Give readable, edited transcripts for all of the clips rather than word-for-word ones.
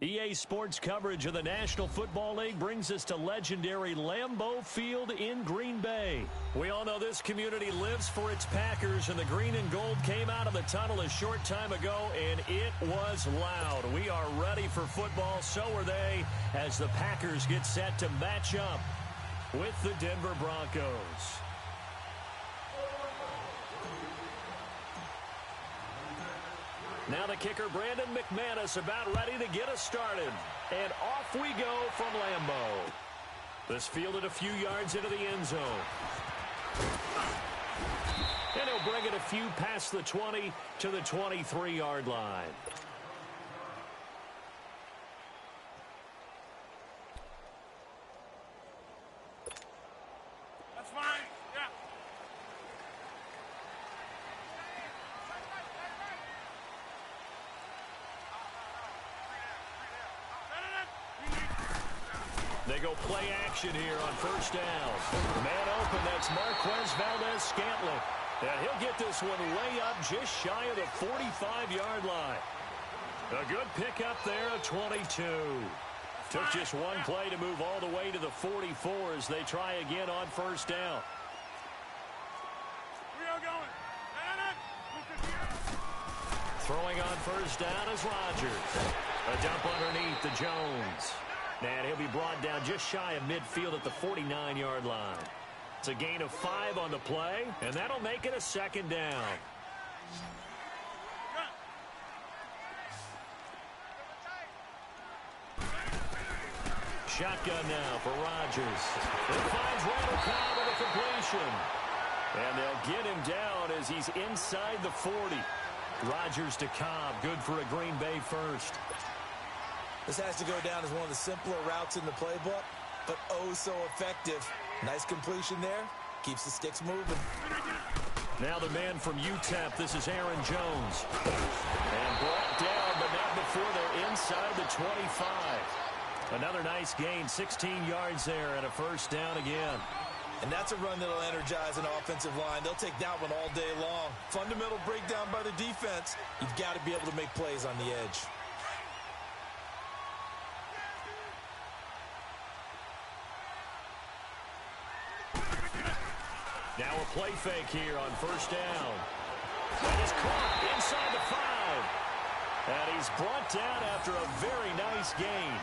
EA Sports coverage of the National Football League brings us to legendary Lambeau Field in Green Bay. We all know this community lives for its Packers, and the green and gold came out of the tunnel a short time ago, and it was loud. We are ready for football, so are they, as the Packers get set to match up with the Denver Broncos. Now the kicker, Brandon McManus, about ready to get us started. And off we go from Lambeau. This fielded a few yards into the end zone. And he'll bring it a few past the 20 to the 23-yard line. That's fine. Yeah. They go play action here on first down. Man open, that's Marquez Valdez-Scantling. And he'll get this one way up just shy of the 45-yard line. A good pickup there of 22. Took just one play to move all the way to the 44 as they try again on first down. We are going. Throwing on first down is Rodgers. A dump underneath to Jones. And he'll be brought down just shy of midfield at the 49-yard line. It's a gain of 5 on the play, and that'll make it a second down. Shotgun now for Rodgers. It finds Randall Cobb with a completion. And they'll get him down as he's inside the 40. Rodgers to Cobb, good for a Green Bay first. This has to go down as one of the simpler routes in the playbook, but oh so effective. Nice completion there. Keeps the sticks moving. Now the man from UTEP, this is Aaron Jones. And brought down, but not before they're inside the 25. Another nice gain, 16 yards there and a first down again. And that's a run that'll energize an offensive line. They'll take that one all day long. Fundamental breakdown by the defense. You've got to be able to make plays on the edge. Now a play fake here on first down. And he's caught inside the 5. And he's brought down after a very nice gain.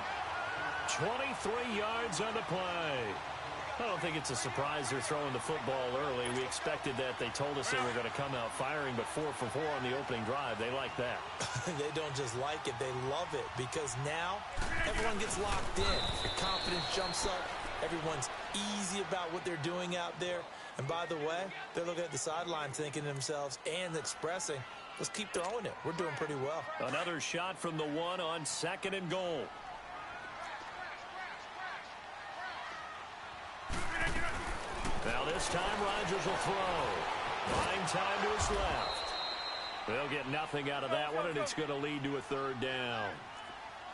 23 yards on the play. I don't think it's a surprise they're throwing the football early. We expected that. They told us they were going to come out firing, but 4 for 4 on the opening drive. They like that. They don't just like it, they love it, because now everyone gets locked in. The confidence jumps up. Everyone's easy about what they're doing out there. And by the way, they're looking at the sideline thinking to themselves and expressing, let's keep throwing it. We're doing pretty well. Another shot from the 1 on second and goal. Now this time Rodgers will throw. Buying time to his left. They'll get nothing out of that one, and it's going to lead to a third down.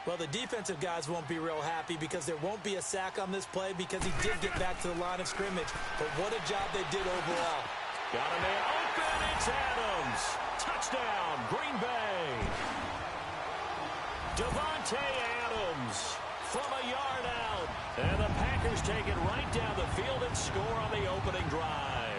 Well, the defensive guys won't be real happy because there won't be a sack on this play because he did get back to the line of scrimmage. But what a job they did overall. Got a man open. It's Adams. Touchdown, Green Bay. Devontae Adams from a yard out. And the Packers take it right down the field and score on the opening drive.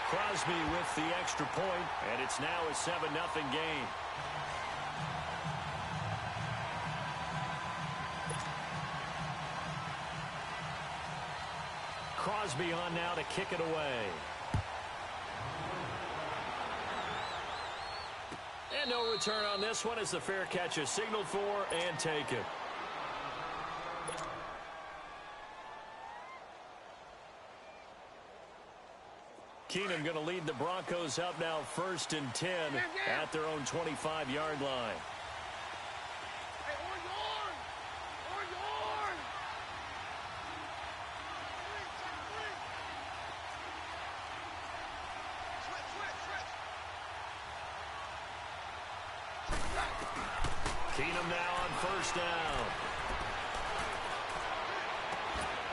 Crosby with the extra point, and it's now a 7-0 game. Crosby on now to kick it away. And no return on this one as the fair catch is signaled for and taken. Keenum going to lead the Broncos up now 1st and 10 at their own 25-yard line. Keenum now on first down.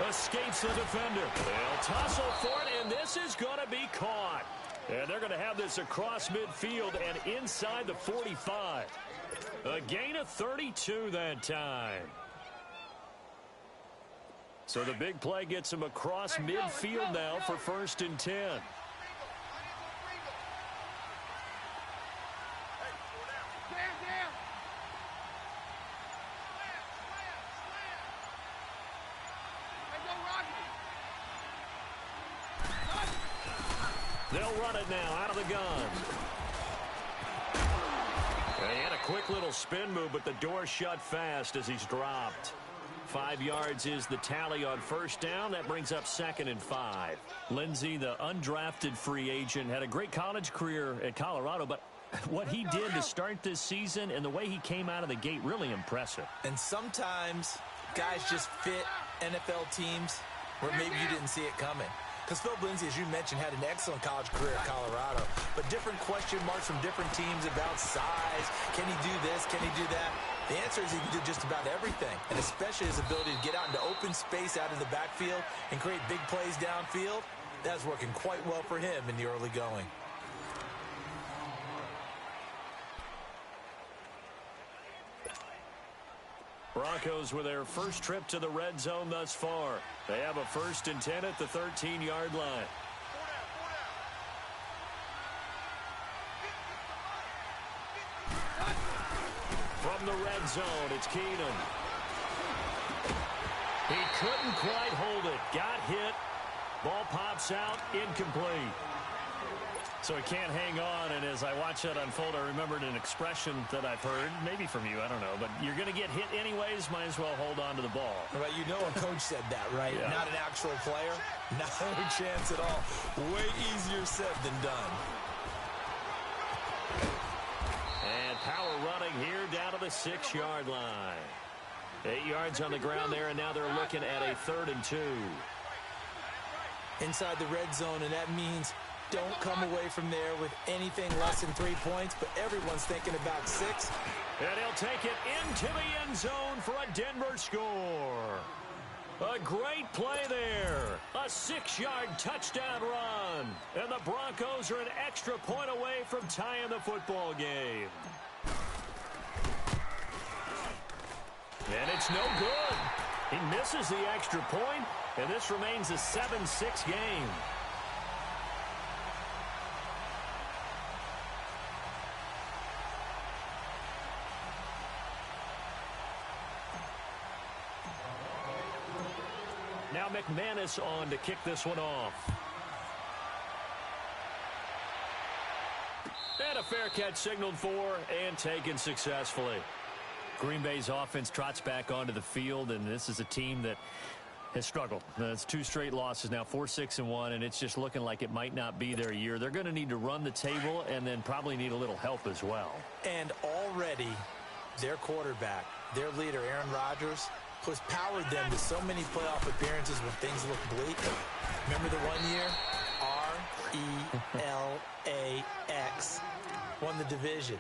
Escapes the defender. They'll tussle for it, and this is going to be caught. And they're going to have this across midfield and inside the 45. A gain of 32 that time. So the big play gets him across midfield now for 1st and 10. They'll run it now out of the gun. He had a quick little spin move, but the door shut fast as he's dropped. 5 yards is the tally on 1st down. That brings up 2nd and 5. Lindsey, the undrafted free agent, had a great college career at Colorado, but what he did to start this season and the way he came out of the gate, really impressive. And sometimes guys just fit NFL teams where maybe you didn't see it coming. Because Phil Lindsey, as you mentioned, had an excellent college career at Colorado, but different question marks from different teams about size. Can he do this? Can he do that? The answer is he can do just about everything, and especially his ability to get out into open space out of the backfield and create big plays downfield. That's working quite well for him in the early going. Broncos with their first trip to the red zone thus far. They have a 1st and 10 at the 13-yard line. From the red zone, it's Keenan. He couldn't quite hold it. Got hit. Ball pops out. Incomplete. So he can't hang on, and as I watch that unfold, I remembered an expression that I've heard, maybe from you, I don't know, but you're going to get hit anyways, might as well hold on to the ball. Right, you know a coach said that, right? Yeah. Not an actual player. No chance at all. Way easier said than done. And power running here down to the 6-yard line. 8 yards on the ground there, and now they're looking at a 3rd and 2. Inside the red zone, and that means don't come away from there with anything less than 3 points, but everyone's thinking about 6. And he'll take it into the end zone for a Denver score. A great play there. A 6-yard touchdown run. And the Broncos are an extra point away from tying the football game. And it's no good. He misses the extra point, and this remains a 7-6 game. Now McManus on to kick this one off. And a fair catch signaled for and taken successfully. Green Bay's offense trots back onto the field, and this is a team that has struggled. It's 2 straight losses now, 4-6-1, and it's just looking like it might not be their year. They're going to need to run the table and then probably need a little help as well. And already their quarterback, their leader, Aaron Rodgers, has powered them to so many playoff appearances when things look bleak. Remember the one year? RELAX won the division.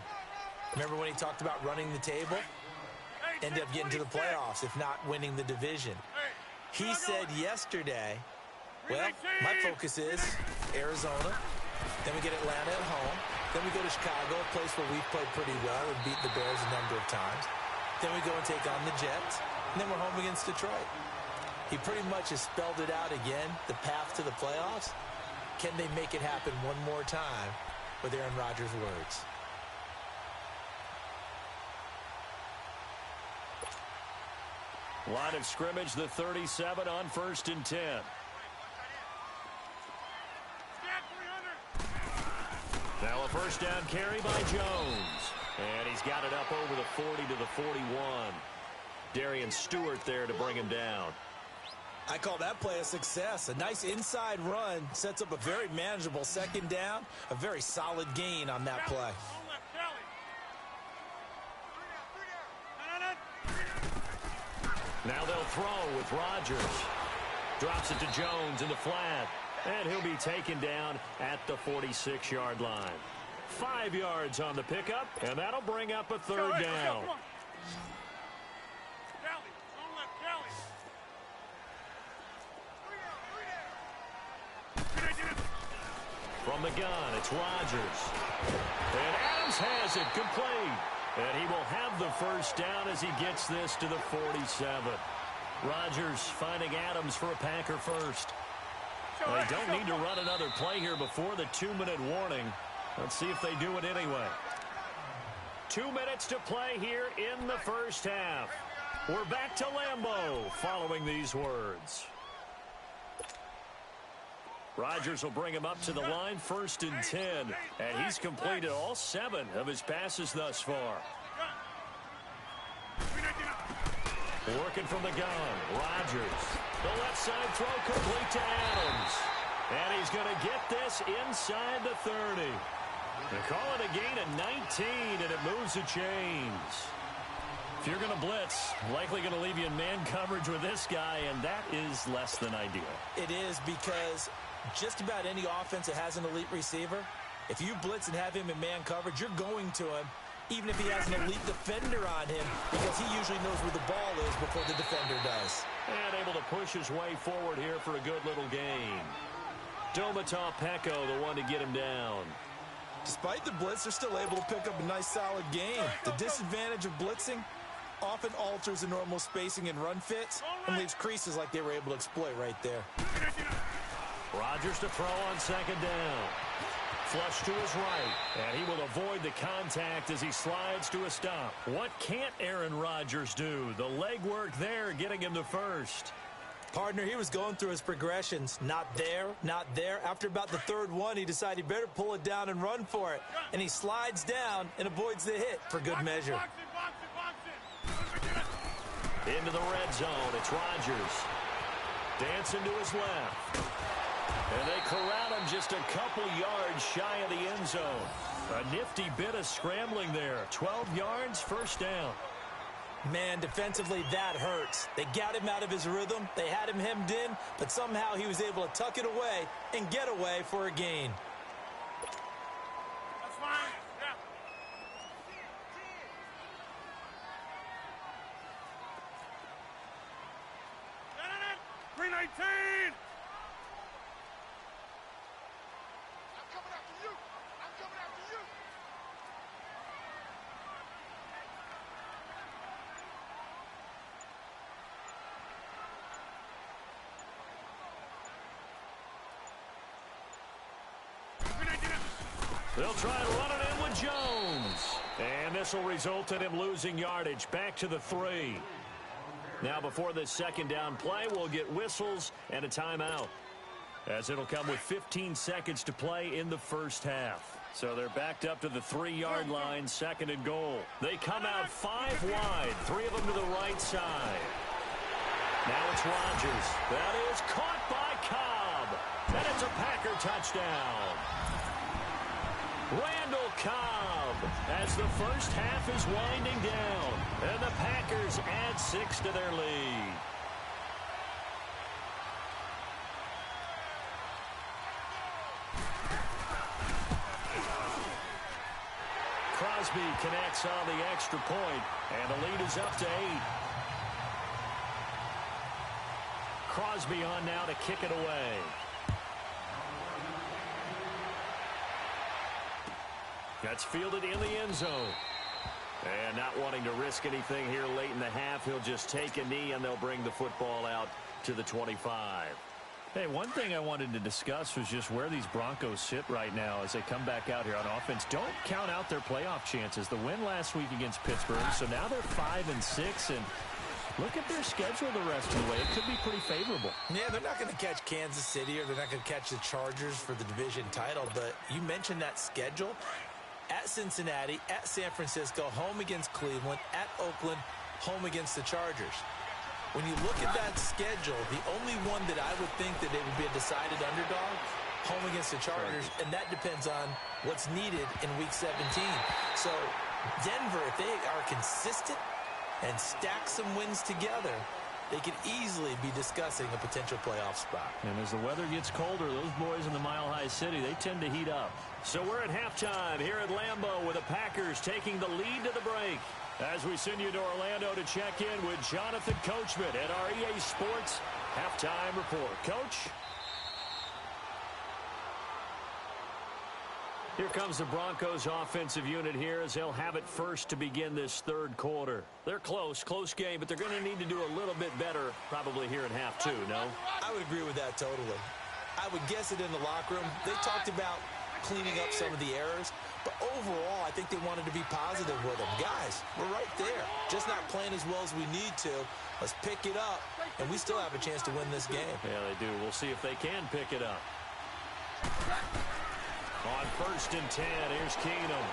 Remember when he talked about running the table? Ended up getting to the playoffs, if not winning the division. He said yesterday, well, my focus is Arizona. Then we get Atlanta at home. Then we go to Chicago, a place where we've played pretty well and beat the Bears a number of times. Then we go and take on the Jets. And then we're home against Detroit. He pretty much has spelled it out again, the path to the playoffs. Can they make it happen one more time with Aaron Rodgers' words? Line of scrimmage, the 37 on 1st and 10. Now a first down carry by Jones. And he's got it up over the 40 to the 41. Darian Stewart there to bring him down. I call that play a success. A nice inside run sets up a very manageable 2nd down. A very solid gain on that play. Now they'll throw with Rodgers. Drops it to Jones in the flat. And he'll be taken down at the 46-yard line. 5 yards on the pickup, and that'll bring up a 3rd down. From the gun, it's Rodgers. And Adams has it complete. And he will have the first down as he gets this to the 47. Rodgers finding Adams for a Packer first. They don't need to run another play here before the 2-minute warning. Let's see if they do it anyway. 2 minutes to play here in the first half. We're back to Lambeau following these words. Rodgers will bring him up to the line, 1st and 10. And he's completed all 7 of his passes thus far. Working from the gun, Rodgers. The left side throw complete to Adams. And he's going to get this inside the 30. They call it a gain of 19, and it moves the chains. If you're going to blitz, likely going to leave you in man coverage with this guy, and that is less than ideal. It is, because just about any offense that has an elite receiver, if you blitz and have him in man coverage, you're going to him, even if he has an elite defender on him, because he usually knows where the ball is before the defender does. And able to push his way forward here for a good little gain. Domata Peko, the one to get him down. Despite the blitz, they're still able to pick up a nice, solid gain. The disadvantage of blitzing often alters the normal spacing and run fits and leaves creases like they were able to exploit right there. Rodgers to throw on 2nd down. Flush to his right, and he will avoid the contact as he slides to a stop. What can't Aaron Rodgers do? The legwork there getting him to first. Partner, he was going through his progressions. Not there, not there. After about the 3rd one, he decided he better pull it down and run for it. And he slides down and avoids the hit for good measure. Into the red zone, it's Rodgers. Dancing to his left. And they corral him just a couple yards shy of the end zone. A nifty bit of scrambling there. 12 yards, 1st down. Man, defensively, that hurts. They got him out of his rhythm. They had him hemmed in, but somehow he was able to tuck it away and get away for a gain. That's fine. Yeah. 319. I'm coming after you. I'm coming after you. They'll try and run it in with Jones. And this will result in him losing yardage back to the 3. Now before this 2nd down play, we'll get whistles and a timeout, as it'll come with 15 seconds to play in the first half. So they're backed up to the 3-yard line, 2nd and goal. They come out 5 wide, 3 of them to the right side. Now it's Rodgers. That is caught by Cobb. And it's a Packer touchdown. Randall Cobb as the first half is winding down. And the Packers add 6 to their lead. Crosby connects on the extra point, and the lead is up to 8. Crosby on now to kick it away. That's fielded in the end zone. And not wanting to risk anything here late in the half, he'll just take a knee, and they'll bring the football out to the 25. Hey, one thing I wanted to discuss was just where these Broncos sit right now as they come back out here on offense. Don't count out their playoff chances. The win last week against Pittsburgh, so now they're 5-6, and look at their schedule the rest of the way. It could be pretty favorable. Yeah, they're not going to catch Kansas City, or they're not going to catch the Chargers for the division title, but you mentioned that schedule. At Cincinnati, at San Francisco, home against Cleveland, at Oakland, home against the Chargers. When you look at that schedule, the only one that I would think that they would be a decided underdog, home against the Chargers, and that depends on what's needed in Week 17. So Denver, if they are consistent and stack some wins together, they could easily be discussing a potential playoff spot. And as the weather gets colder, those boys in the Mile High City, they tend to heat up. So we're at halftime here at Lambeau with the Packers taking the lead to the break. As we send you to Orlando to check in with Jonathan Coachman at our EA Sports Halftime Report. Coach? Here comes the Broncos offensive unit here as they'll have it first to begin this third quarter. They're close game, but they're going to need to do a little bit better probably here in half two, no? I would agree with that totally. I would guess it in the locker room. They talked about cleaning up some of the errors, but overall, I think they wanted to be positive with them. Guys, we're right there. Just not playing as well as we need to. Let's pick it up, and we still have a chance to win this game. Yeah, they do. We'll see if they can pick it up. On 1st and 10, here's Keenum.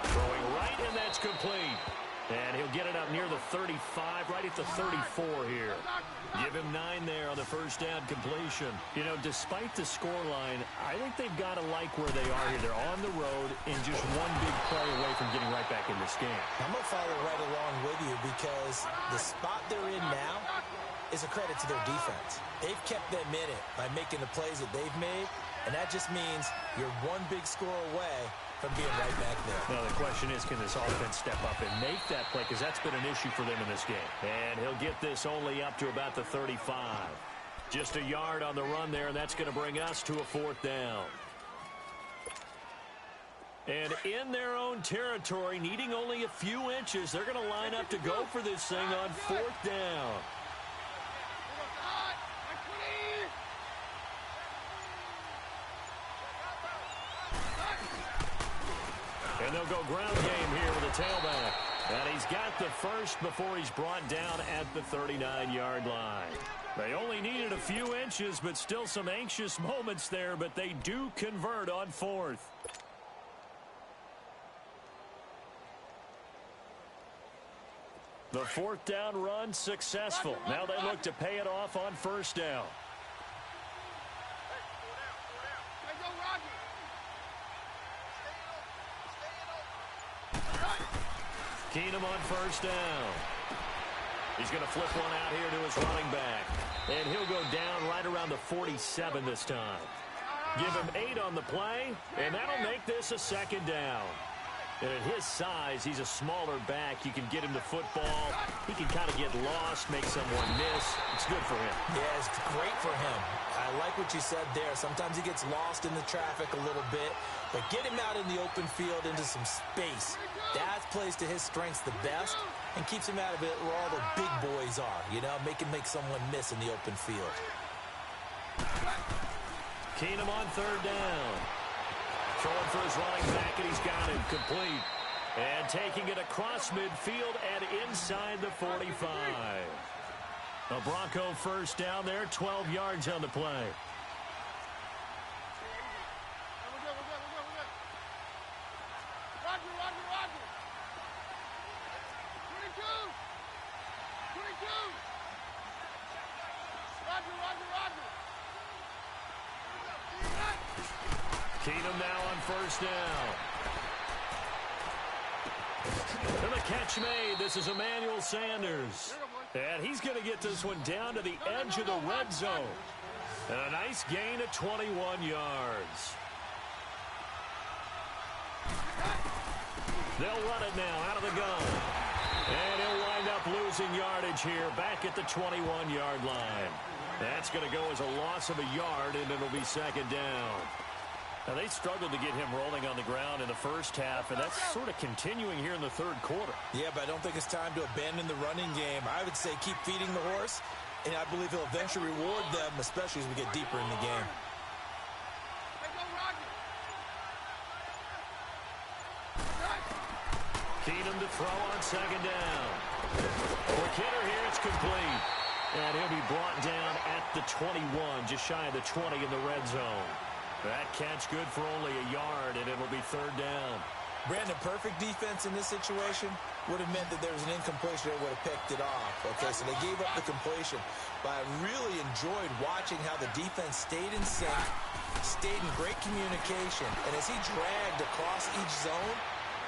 Throwing right, and that's complete. And he'll get it up near the 35, right at the 34 here. Give him 9 there on the first down completion. You know, despite the scoreline, I think they've got to like where they are here. They're on the road and just one big play away from getting right back in this game. I'm going to follow right along with you because the spot they're in now is a credit to their defense. They've kept them in it by making the plays that they've made, and that just means you're one big score away from being right back there. Now, the question is, can this offense step up and make that play? Because that's been an issue for them in this game. And he'll get this only up to about the 35. Just a yard on the run there, and that's going to bring us to a 4th down. And in their own territory, needing only a few inches, they're going to line up to go for this thing on 4th down. And they'll go ground game here with a tailback. And he's got the first before he's brought down at the 39-yard line. They only needed a few inches, but still some anxious moments there, but they do convert on 4th. The 4th down run successful. Now they look to pay it off on 1st down. Keenum on 1st down. He's going to flip one out here to his running back. And he'll go down right around the 47 this time. Give him 8 on the play, and that'll make this a 2nd down. And at his size, he's a smaller back. You can get him the football. He can kind of get lost, make someone miss. It's good for him. Yeah, it's great for him. I like what you said there. Sometimes he gets lost in the traffic a little bit, but get him out in the open field into some space. That plays to his strengths the best and keeps him out of it where all the big boys are, you know, make someone miss in the open field. Keenum on 3rd down. Throwing for his running back, and he's got him complete. And taking it across midfield and inside the 45. A Bronco 1st down there, 12 yards on the play. Keenum now on 1st down. And the catch made. This is Emmanuel Sanders. And he's going to get this one down to the edge of the red zone. And a nice gain of 21 yards. They'll run it now out of the gun. And he'll wind up losing yardage here back at the 21-yard line. That's going to go as a loss of a yard, and it'll be 2nd down. Now, they struggled to get him rolling on the ground in the first half, and that's sort of continuing here in the 3rd quarter. Yeah, but I don't think it's time to abandon the running game. I would say keep feeding the horse, and I believe he'll eventually reward them, especially as we get deeper in the game. Keenum to throw on 2nd down. Quick hitter here, it's complete. And he'll be brought down at the 21, just shy of the 20 in the red zone. That catch good for only a yard, and it'll be 3rd down. Brandon, perfect defense in this situation would have meant that there was an incompletion that would have picked it off. Okay, so they gave up the completion. But I really enjoyed watching how the defense stayed in sync, stayed in great communication. And as he dragged across each zone,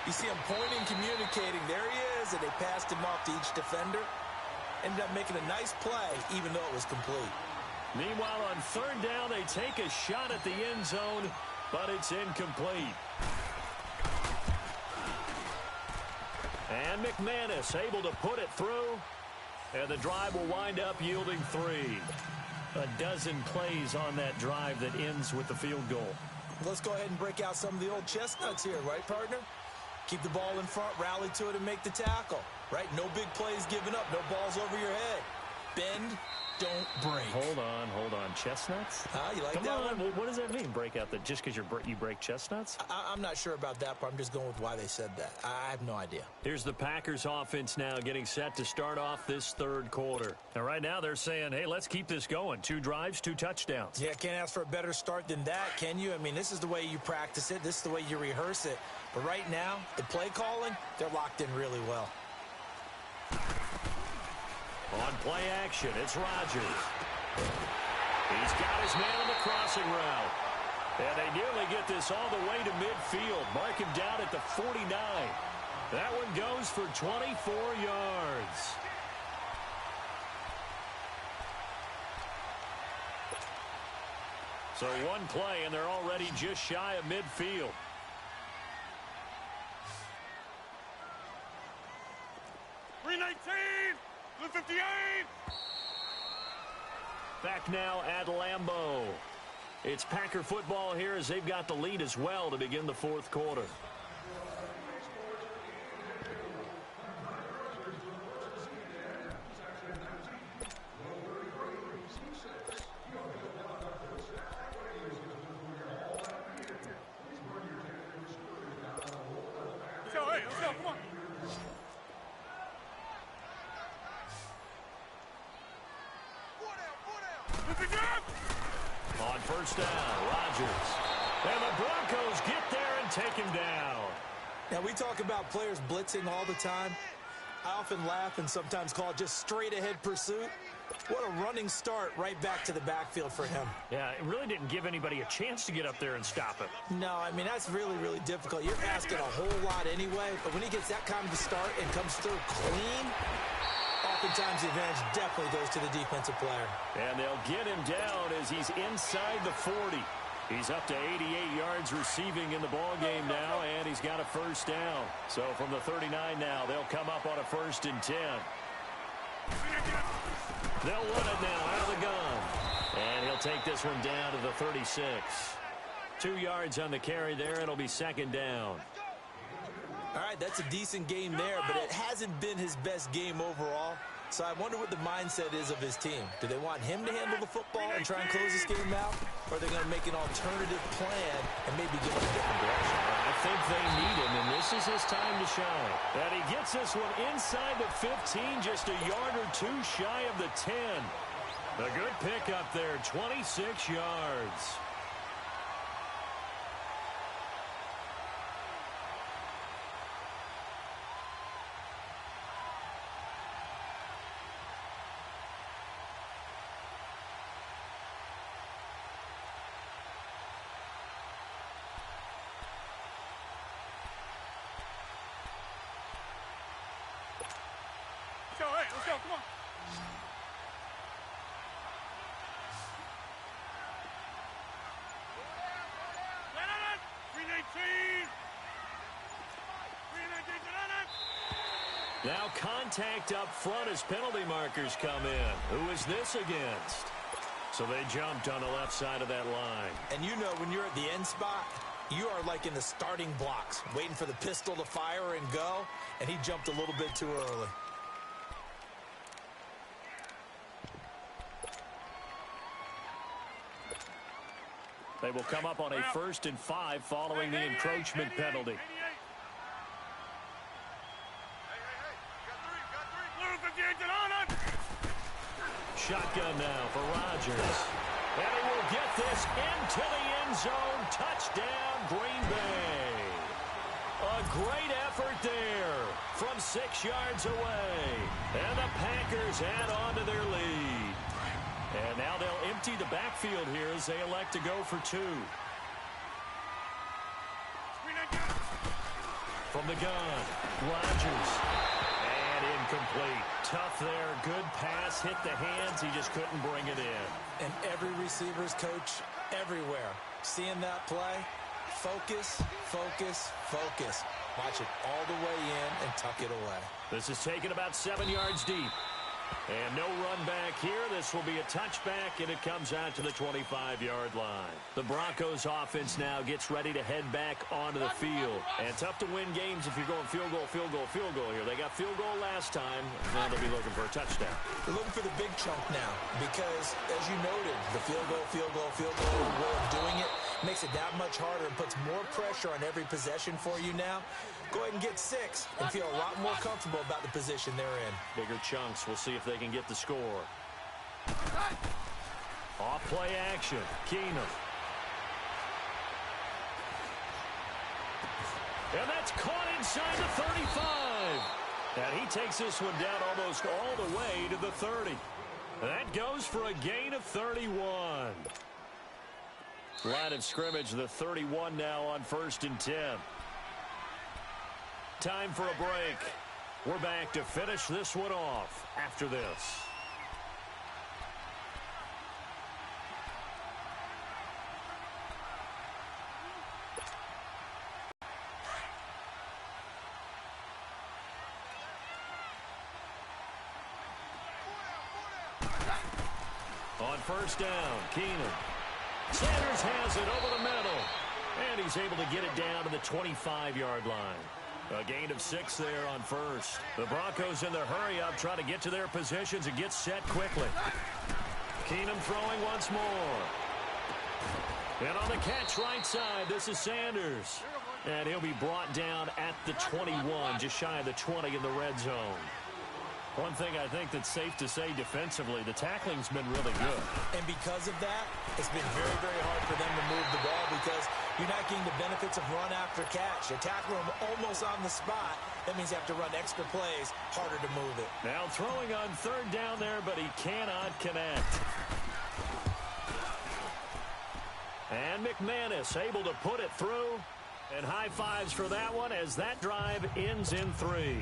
you see him pointing, communicating. There he is, and they passed him off to each defender. Ended up making a nice play, even though it was complete. Meanwhile, on 3rd down, they take a shot at the end zone, but it's incomplete. And McManus able to put it through, and the drive will wind up yielding 3. A dozen plays on that drive that ends with the field goal. Let's go ahead and break out some of the old chestnuts here, right, partner? Keep the ball in front, rally to it, and make the tackle, right? No big plays given up, no balls over your head. Bend, don't break. Hold on. Chestnuts? You like Come that on. one? What does that mean, break out? That just because you break chestnuts? I'm not sure about that part. I'm just going with why they said that. I have no idea. Here's the Packers offense now getting set to start off this third quarter. And right now they're saying, hey, let's keep this going. 2 drives, 2 touchdowns. Yeah, can't ask for a better start than that, can you? I mean, this is the way you practice it. This is the way you rehearse it. But right now, the play calling, they're locked in really well. On play action, it's Rodgers. He's got his man on the crossing route. And they nearly get this all the way to midfield. Mark him down at the 49. That one goes for 24 yards. So one play, and they're already just shy of midfield. .319, 58. Back now at Lambeau. It's Packer football here as they've got the lead as well to begin the fourth quarter. Let's go, come on. On first down, Rodgers. And the Broncos get there and take him down. Now, we talk about players blitzing all the time. I often laugh and sometimes call it just straight-ahead pursuit. What a running start right back to the backfield for him. Yeah, it really didn't give anybody a chance to get up there and stop him. No, I mean, that's really, really difficult. You're asking a whole lot anyway, but when he gets that kind of a start and comes through clean, oftentimes the advantage definitely goes to the defensive player. And they'll get him down as he's inside the 40. He's up to 88 yards receiving in the ballgame now, and he's got a first down. So from the 39 now, they'll come up on a 1st and 10. They'll run it now out of the gun. And he'll take this one down to the 36. 2 yards on the carry there. It'll be 2nd down. All right, that's a decent game there, but it hasn't been his best game overall. So I wonder what the mindset is of his team. Do they want him to handle the football and try and close this game out? Or are they going to make an alternative plan and maybe go in a different direction? I think they need him, and this is his time to shine. And he gets this one inside the 15, just a yard or 2 shy of the 10. A good pickup there, 26 yards. Let's go, come on. Now contact up front as penalty markers come in. Who is this against? So they jumped on the left side of that line. And you know when you're at the end spot, you are like in the starting blocks, waiting for the pistol to fire and go, and he jumped a little bit too early. They will come up on a 1st and 5 following the encroachment penalty. Shotgun now for Rodgers. And he will get this into the end zone. Touchdown, Green Bay. A great effort there from 6 yards away. And the Packers add on to their lead. And now they'll empty the backfield here as they elect to go for 2. From the gun, Rodgers. And incomplete. Tough there. Good pass. Hit the hands. He just couldn't bring it in. And every receiver's coach everywhere. Seeing that play, focus, focus, focus. Watch it all the way in and tuck it away. This is taken about 7 yards deep. And no run back here. This will be a touchback, and it comes out to the 25-yard line. The Broncos offense now gets ready to head back onto the field. And tough to win games if you're going field goal, field goal, field goal here. They got field goal last time. Now they'll be looking for a touchdown. They're looking for the big chunk now because, as you noted, the field goal, field goal, field goal way of doing it makes it that much harder and puts more pressure on every possession for you now. Go ahead and get 6 and feel a lot more comfortable about the position they're in. Bigger chunks. We'll see if they can get the score. Off play action. Keenum. And that's caught inside the 35. And he takes this one down almost all the way to the 30. That goes for a gain of 31. Line of scrimmage, the 31 now on 1st and 10. Time for a break. We're back to finish this one off after this. On 1st down, Keenum. Sanders has it over the middle. And he's able to get it down to the 25-yard line. A gain of 6 there on 1st. The Broncos in the hurry-up trying to get to their positions and get set quickly. Keenum throwing once more. And on the catch right side, this is Sanders. And he'll be brought down at the 21, just shy of the 20 in the red zone. One thing I think that's safe to say defensively, the tackling's been really good. And because of that, it's been very, very hard for them to move the ball because you're not getting the benefits of run after catch. You tackle them almost on the spot. That means you have to run extra plays, harder to move it. Now throwing on 3rd down there, but he cannot connect. And McManus able to put it through. And high fives for that one as that drive ends in 3.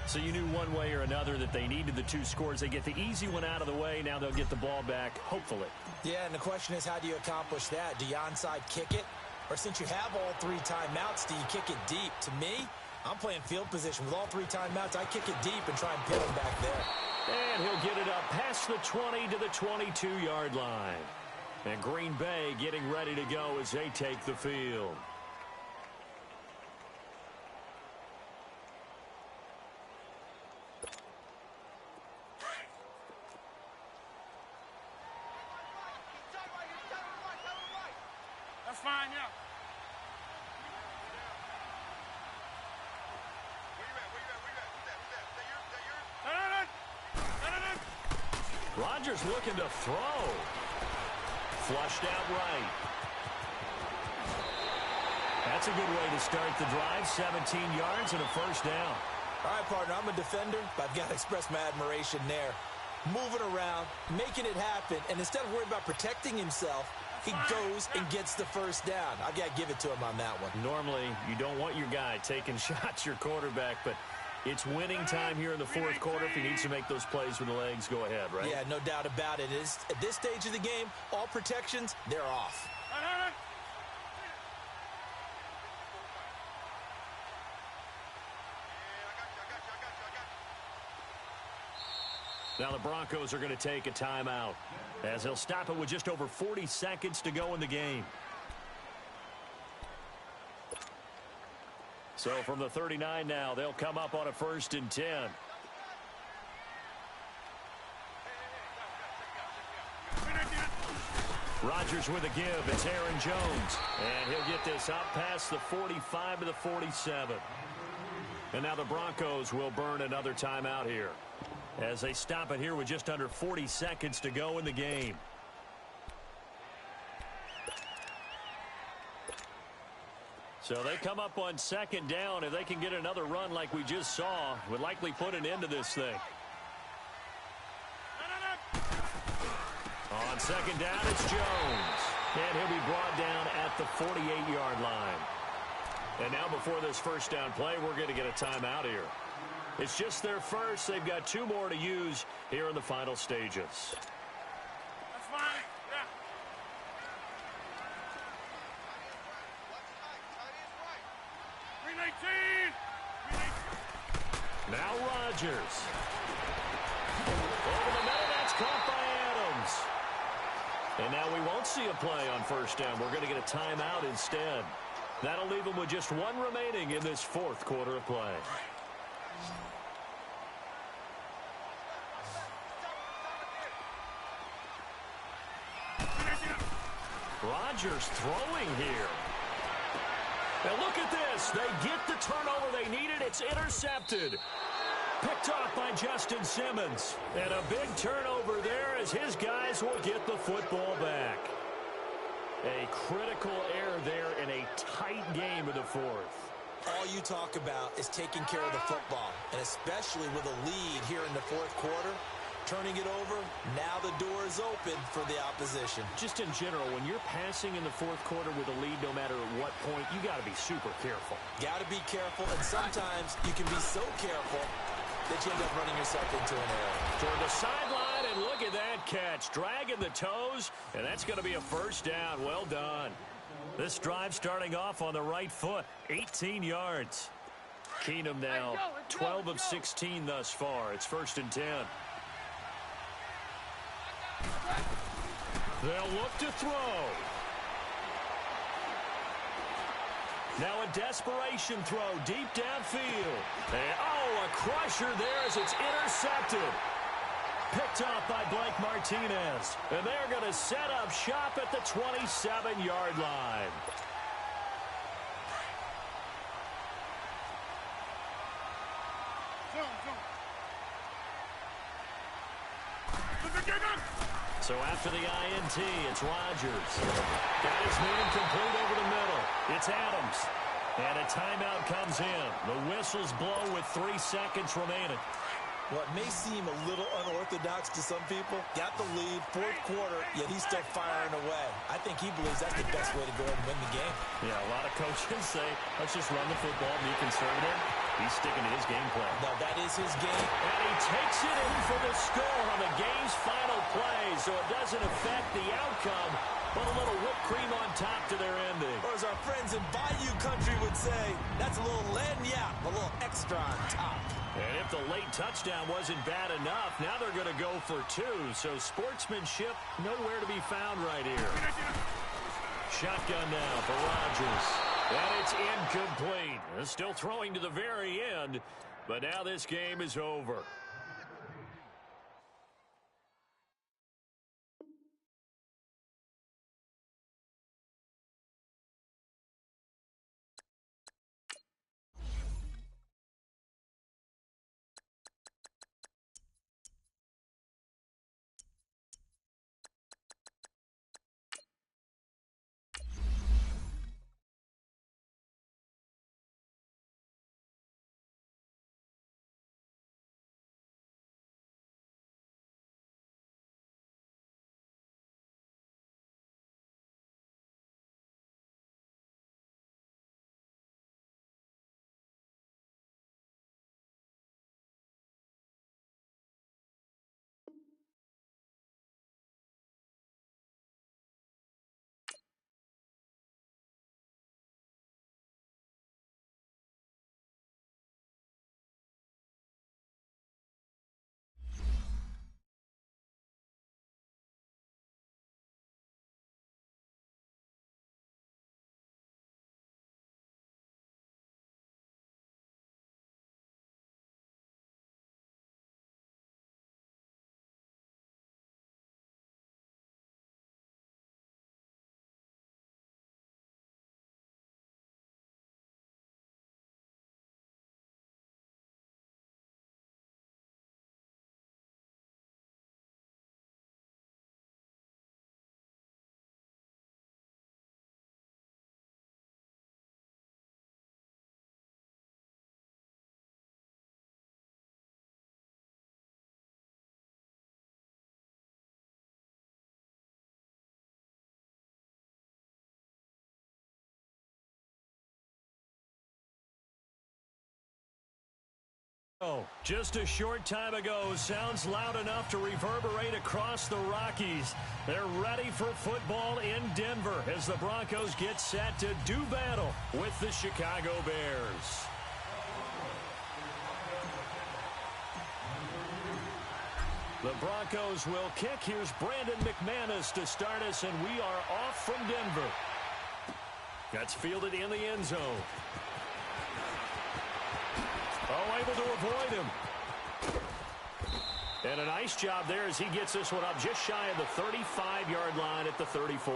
So you knew one way or another that they needed the 2 scores. They get the easy one out of the way. Now they'll get the ball back, hopefully. Yeah, and the question is, how do you accomplish that? Do you onside kick it? Or since you have all 3 timeouts, do you kick it deep? To me, I'm playing field position. With all 3 timeouts, I kick it deep and try and pin him back there. And he'll get it up past the 20 to the 22-yard line. And Green Bay getting ready to go as they take the field. That's fine, yeah. Rodgers looking to throw. Flushed out right. That's a good way to start the drive. 17 yards and a 1st down. All right, partner, I'm a defender, but I've got to express my admiration there. Moving around, making it happen, and instead of worrying about protecting himself, he goes and gets the 1st down. I've got to give it to him on that one. Normally, you don't want your guy taking shots, your quarterback, but it's winning time here in the 4th quarter. If he needs to make those plays with the legs, go ahead, right? Yeah, no doubt about it. At this stage of the game, all protections, they're off. Now the Broncos are going to take a timeout as they'll stop it with just over 40 seconds to go in the game. So from the 39 now, they'll come up on a 1st and 10. Rodgers with a give. It's Aaron Jones. And he'll get this out past the 45 to the 47. And now the Broncos will burn another timeout here as they stop it here with just under 40 seconds to go in the game. So they come up on 2nd down. If they can get another run like we just saw, would likely put an end to this thing. On 2nd down, it's Jones. And he'll be brought down at the 48-yard line. And now before this 1st down play, we're going to get a timeout here. It's just their first. They've got 2 more to use here in the final stages. That's fine. Yeah. Now Rodgers. caught by Adams. And now we won't see a play on first down. We're going to get a timeout instead. That'll leave them with just one remaining in this fourth quarter of play. Rodgers throwing here. And look at this. They get the turnover they needed. It's intercepted. Picked off by Justin Simmons. And a big turnover there as his guys will get the football back. A critical error there in a tight game in the fourth. All you talk about is taking care of the football, and especially with a lead here in the fourth quarter. Turning it over, now the door is open for the opposition. Just in general, when you're passing in the fourth quarter with a lead, no matter at what point, you got to be super careful. Got to be careful, and sometimes you can be so careful that you end up running yourself into an error. Toward the sideline, and look at that catch. Dragging the toes, and that's going to be a first down. Well done. This drive starting off on the right foot, 18 yards. Keenum now 12 of 16 thus far. It's 1st and 10. They'll look to throw. Now a desperation throw deep downfield. And, a crusher there as it's intercepted. Picked off by Blake Martinez. And they're going to set up shop at the 27-yard line. So after the INT, it's Rodgers. That is made incomplete over the middle. It's Adams. And a timeout comes in. The whistles blow with 3 seconds remaining. What may seem a little unorthodox to some people, got the lead, fourth quarter, yet he's still firing away. I think he believes that's the best way to go ahead and win the game. Yeah, a lot of coaches say, let's just run the football, be conservative. He's sticking to his game plan. No, that is his game. And he takes it in for the score on the game's final play, so it doesn't affect the outcome, but a little whipped cream on top to their ending. Or as our friends in Bayou Country would say, that's a little lagniappe, a little extra on top. And if the late touchdown wasn't bad enough, now they're going to go for 2. So sportsmanship nowhere to be found right here. Shotgun now for Rodgers. And it's incomplete. Still throwing to the very end, but now this game is over. Just a short time ago, sounds loud enough to reverberate across the Rockies. They're ready for football in Denver as the Broncos get set to do battle with the Chicago Bears. The Broncos will kick. Here's Brandon McManus to start us, and we are off from Denver. That's fielded in the end zone. Oh, able to avoid him. And a nice job there as he gets this one up just shy of the 35-yard line at the 34.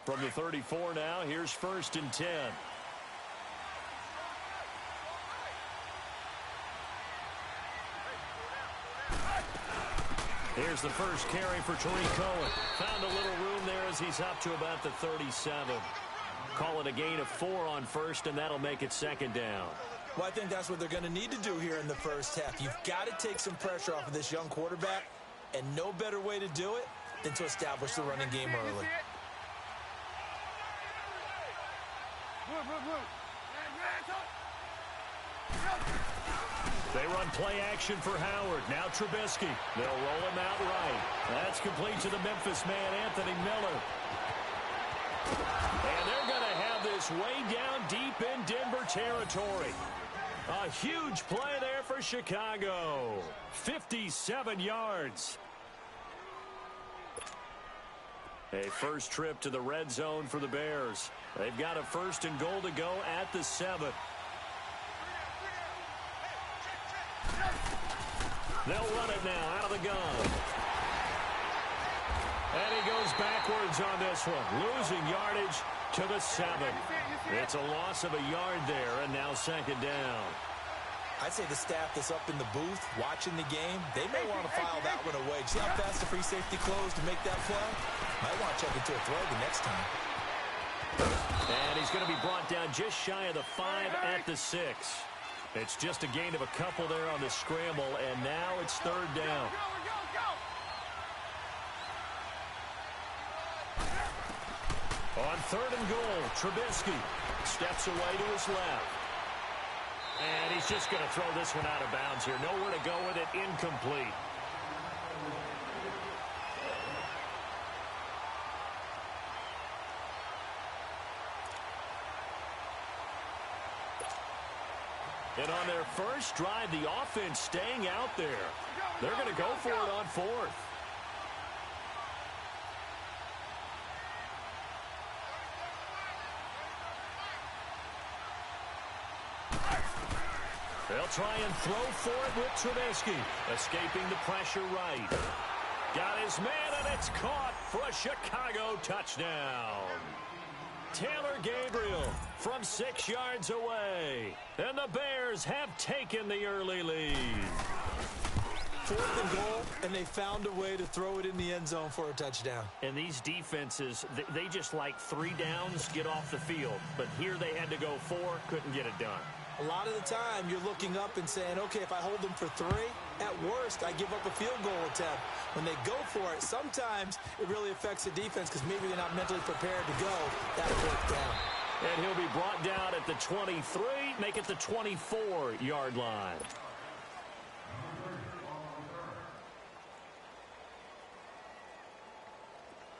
From the 34 now, here's 1st and 10. Here's the first carry for Tariq Cohen. Found a little room there as he's up to about the 37. Call it a gain of 4 on 1st, and that'll make it 2nd down. Well, I think that's what they're going to need to do here in the first half. You've got to take some pressure off of this young quarterback, and no better way to do it than to establish the running game early. They run play action for Howard. Now Trubisky. They'll roll him out right. That's complete to the Memphis man, Anthony Miller. And they're going to have this way down deep in Denver territory. A huge play there for Chicago. 57 yards. A first trip to the red zone for the Bears. They've got a 1st and goal to go at the 7. They'll run it now out of the gun. And he goes backwards on this one. Losing yardage to the 7. It's a loss of a yard there, and now 2nd down. I'd say the staff that's up in the booth watching the game, they may want to file that one away. See how fast the free safety closed to make that play? Might want to check into a throw the next time. And he's going to be brought down just shy of the 5 at the 6. It's just a gain of a couple there on the scramble, and now it's 3rd down. On 3rd and goal, Trubisky steps away to his left. And he's just going to throw this one out of bounds here. Nowhere to go with it, incomplete. And on their first drive, the offense staying out there. They're going to go for it on 4th. They'll try and throw for it with Trubisky. Escaping the pressure right. Got his man, and it's caught for a Chicago touchdown. Taylor Gabriel from 6 yards away. And the Bears have taken the early lead. 4th and goal, and they found a way to throw it in the end zone for a touchdown. And these defenses, they just like 3 downs, get off the field. But here they had to go 4, couldn't get it done. A lot of the time, you're looking up and saying, okay, if I hold them for 3, at worst, I give up a field goal attempt. When they go for it, sometimes it really affects the defense because maybe they're not mentally prepared to go that 4th down. And he'll be brought down at the 23, make it the 24-yard line.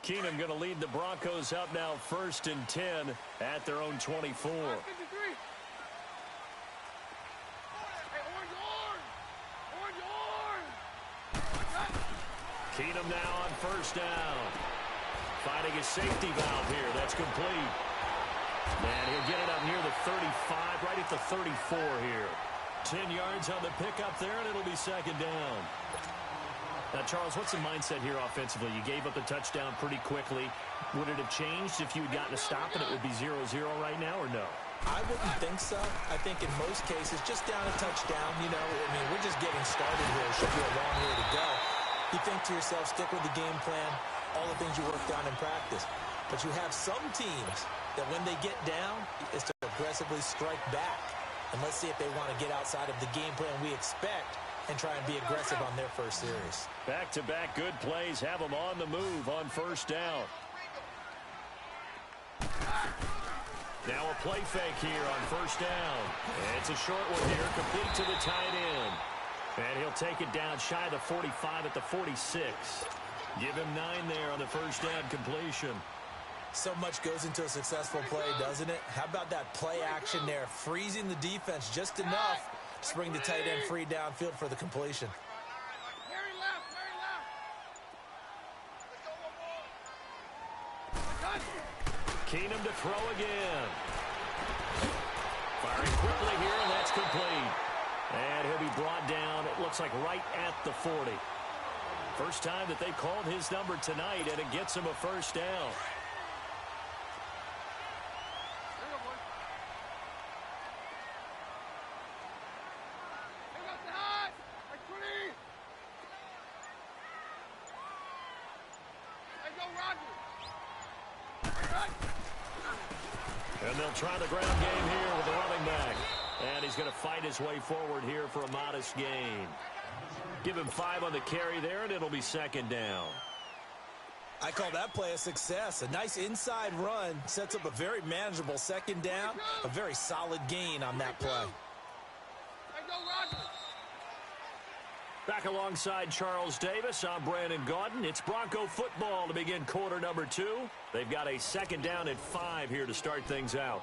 Keenum going to lead the Broncos up now 1st and 10 at their own 24. Keenum now on 1st down. Finding his safety valve here. That's complete. And he'll get it up near the 35, right at the 34 here. 10 yards on the pickup there, and it'll be 2nd down. Now, Charles, what's the mindset here offensively? You gave up a touchdown pretty quickly. Would it have changed if you had gotten a stop and it would be 0-0 right now, or no? I wouldn't think so. I think in most cases, just down a touchdown, you know, I mean, we're just getting started here. It should be a long way to go. You think to yourself, stick with the game plan, all the things you worked on in practice. But you have some teams that when they get down, is to aggressively strike back. And let's see if they want to get outside of the game plan we expect and try and be aggressive on their first series. Back-to-back good plays have them on the move on 1st down. Now a play fake here on 1st down. It's a short one here, complete to the tight end. And he'll take it down shy of the 45 at the 46. Give him 9 there on the first down completion. So much goes into a successful play, doesn't it? How about that play action there? Freezing the defense just enough to bring the tight end free downfield for the completion. Very left, very left. Keenum to throw again. Firing quickly here, and that's complete. And he'll be brought down, it looks like right at the 40. First time that they called his number tonight, and it gets him a first down. And they'll try the ground game here with the running back. And he's going to fight his way forward here for a modest gain. Give him 5 on the carry there, and it'll be second down. I call that play a success. A nice inside run sets up a very manageable second down. A very solid gain on that play. Back alongside Charles Davis, I'm Brandon Gaudin. It's Bronco football to begin quarter number 2. They've got a second down and 5 here to start things out.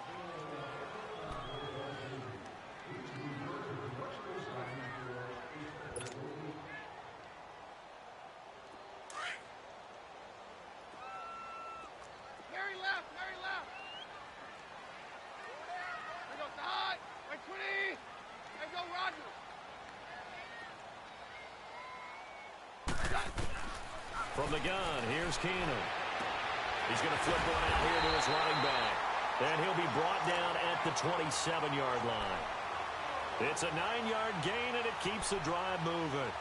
Very left, very left. There goes the hot. Right 20. There go Rodgers. From the gun, here's Keenum. He's going to flip one out here to his running back. And he'll be brought down at the 27-yard line. It's a 9-yard gain, and it keeps the drive moving.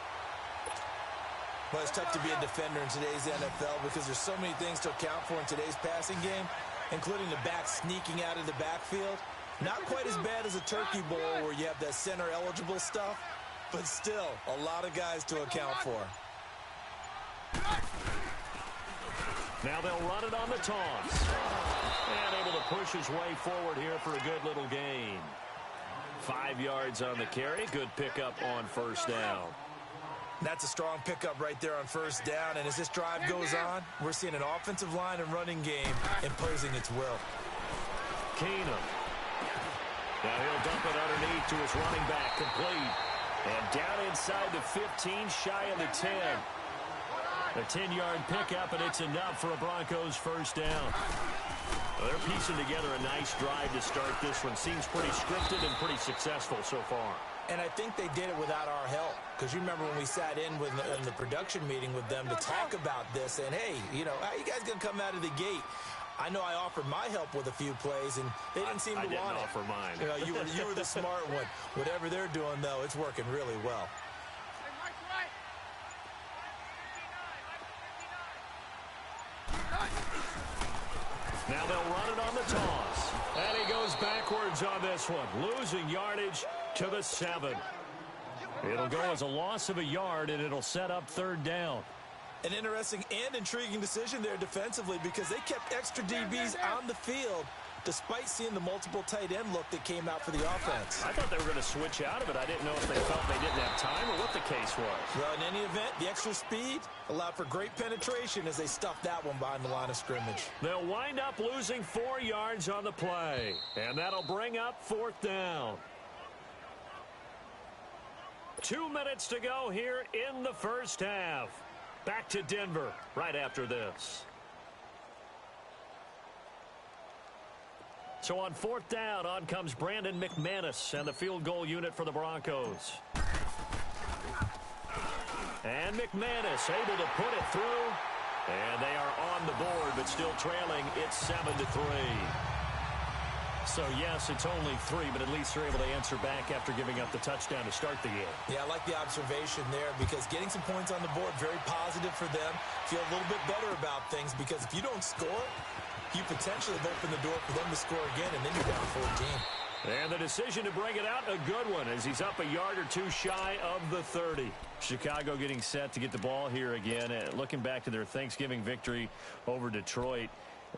Well, it's tough to be a defender in today's NFL because there's so many things to account for in today's passing game, including the back sneaking out of the backfield. Not quite as bad as a turkey bowl where you have that center-eligible stuff, but still a lot of guys to account for. Now they'll run it on the toss. And able to push his way forward here for a good little gain. 5 yards on the carry. Good pickup on first down. That's a strong pickup right there on first down. And as this drive goes on, we're seeing an offensive line and running game imposing its will. Keenum. Now he'll dump it underneath to his running back. Complete. And down inside the 15, shy of the 10. A 10-yard pickup, and it's enough for a Broncos first down. Well, they're piecing together a nice drive to start this one. Seems pretty scripted and pretty successful so far. And I think they did it without our help. Because you remember when we sat in the production meeting with them to talk about this, and hey, you know, how you guys going to come out of the gate? I know I offered my help with a few plays, and they didn't seem to want it. I didn't offer mine. You know, you were the smart one. Whatever they're doing, though, it's working really well. Now they'll run it on the toss. And he goes backwards on this one, losing yardage to the 7. It'll go as a loss of a yard, and it'll set up third down. An interesting and intriguing decision there defensively because they kept extra DBs on the field despite seeing the multiple tight end look that came out for the offense. I thought they were going to switch out of it. I didn't know if they felt they didn't have time or what the case was. Well, in any event, the extra speed allowed for great penetration as they stuffed that one behind the line of scrimmage. They'll wind up losing 4 yards on the play, and that'll bring up fourth down. 2 minutes to go here in the first half. Back to Denver right after this. So on fourth down, on comes Brandon McManus and the field goal unit for the Broncos. And McManus able to put it through. And they are on the board, but still trailing. It's 7-3. So, yes, it's only 3, but at least they're able to answer back after giving up the touchdown to start the game. Yeah, I like the observation there because getting some points on the board, very positive for them. Feel a little bit better about things because if you don't score, you potentially have opened the door for them to score again, and then you're down 14. And the decision to bring it out, a good one, as he's up a yard or two shy of the 30. Chicago getting set to get the ball here again. Looking back to their Thanksgiving victory over Detroit,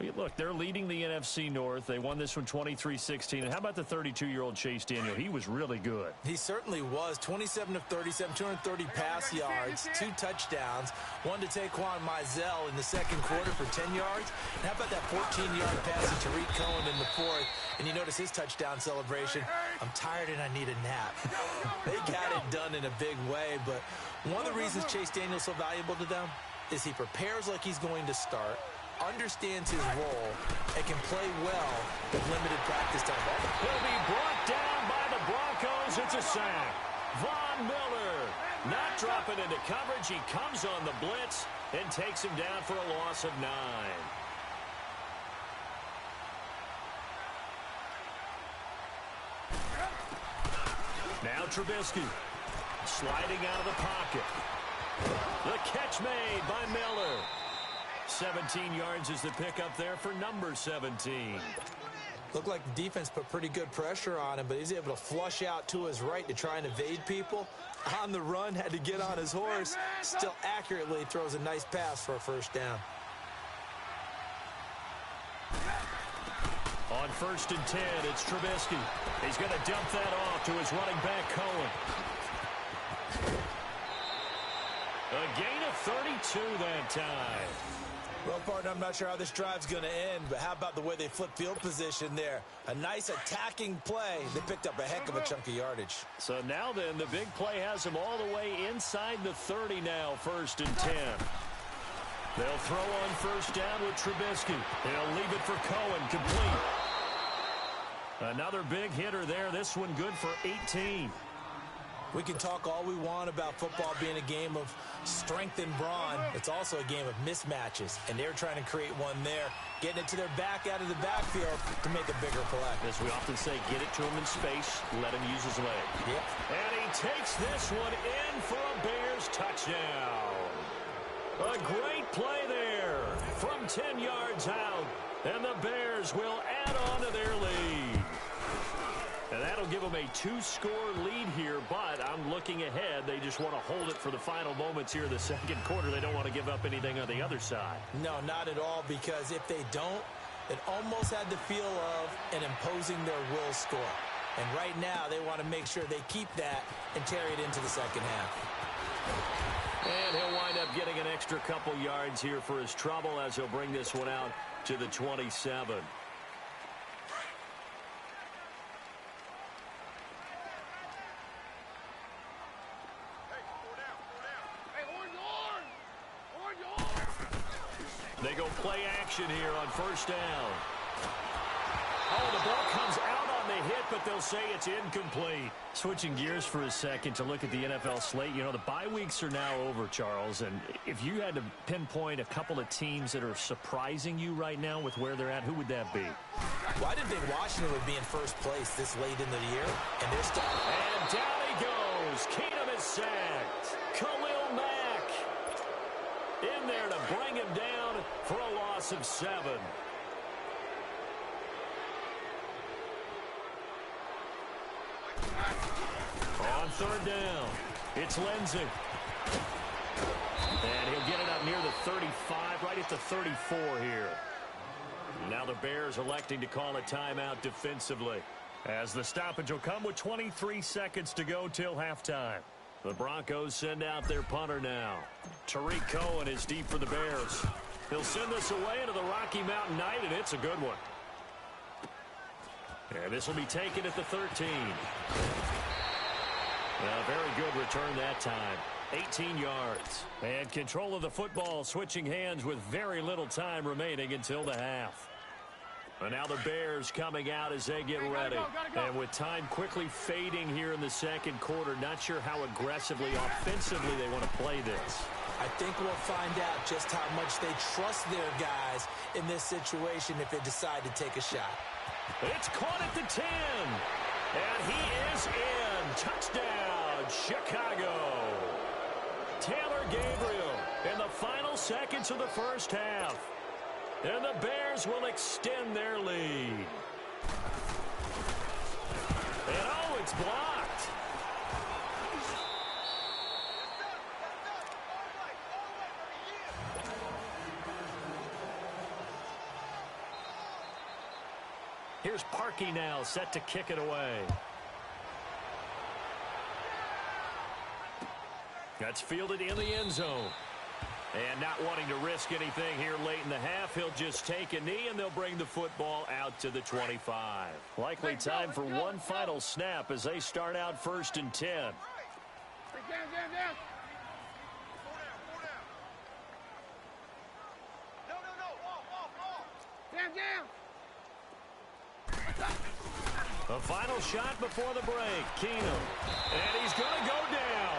Well, look, they're leading the NFC North. They won this one 23-16. And how about the 32-year-old Chase Daniel? He was really good. He certainly was. 27 of 37, 230 pass yards, 2 touchdowns, one to Taquan Mizell in the second quarter for 10 yards. And how about that 14-yard pass to Tariq Cohen in the fourth? And you notice his touchdown celebration. I'm tired and I need a nap. They got it done in a big way, but one of the reasons Chase Daniel's so valuable to them is he prepares like he's going to start, understands his role, and can play well with limited practice time. He'll be brought down by the Broncos. It's a sack. Von Miller not dropping into coverage. He comes on the blitz and takes him down for a loss of 9. Now Trubisky sliding out of the pocket. The catch made by Miller. 17 yards is the pickup there for number 17. Looked like the defense put pretty good pressure on him, but he's able to flush out to his right to try and evade people. On the run, had to get on his horse. Still accurately throws a nice pass for a first down. On 1st and 10, it's Trubisky. He's going to dump that off to his running back, Cohen. A gain of 32 that time. Well, partner, I'm not sure how this drive's going to end, but how about the way they flip field position there? A nice attacking play. They picked up a heck of a chunk of yardage. So now then, the big play has them all the way inside the 30 now, 1st and 10. They'll throw on 1st down with Trubisky. They'll leave it for Cohen, complete. Another big hitter there. This one good for 18. We can talk all we want about football being a game of strength and brawn. It's also a game of mismatches, and they're trying to create one there, getting it to their back out of the backfield to make a bigger play. As we often say, get it to him in space, let him use his leg. Yep. And he takes this one in for a Bears touchdown. A great play there from 10 yards out, and the Bears will add on to their lead. And that'll give them a 2-score lead here, but I'm looking ahead. They just want to hold it for the final moments here in the second quarter. They don't want to give up anything on the other side. No, not at all, because if they don't, it almost had the feel of an imposing their will score. And right now, they want to make sure they keep that and carry it into the second half. And he'll wind up getting an extra couple yards here for his trouble as he'll bring this one out to the 27. They go play action here on 1st down. Oh, the ball comes out on the hit, but they'll say it's incomplete. Switching gears for a second to look at the NFL slate. You know, the bye weeks are now over, Charles, and if you had to pinpoint a couple of teams that are surprising you right now with where they're at, who would that be? Well, I didn't think Washington would be in first place this late in the year, and they're still... And down he goes. Keenum is sacked. Khalil Mack in there to bring him down for a loss of 7. On 3rd down, it's Lindsey. And he'll get it up near the 35, right at the 34 here. Now the Bears electing to call a timeout defensively, as the stoppage will come with 23 seconds to go till halftime. The Broncos send out their punter now. Tariq Cohen is deep for the Bears. He'll send this away into the Rocky Mountain Night, and it's a good one. And this will be taken at the 13. A very good return that time. 18 yards. And control of the football switching hands with very little time remaining until the half. And now the Bears coming out as they get ready. And with time quickly fading here in the second quarter, not sure how aggressively, offensively they want to play this. I think we'll find out just how much they trust their guys in this situation if they decide to take a shot. It's caught at the 10. And he is in. Touchdown, Chicago. Taylor Gabriel in the final seconds of the first half. And the Bears will extend their lead. And oh, it's blocked. Here's Parkey now, set to kick it away. That's fielded in the end zone. And not wanting to risk anything here late in the half, he'll just take a knee, and they'll bring the football out to the 25. Likely time for one final snap as they start out 1st and 10. Down. A final shot before the break. Keenum. And he's going to go down.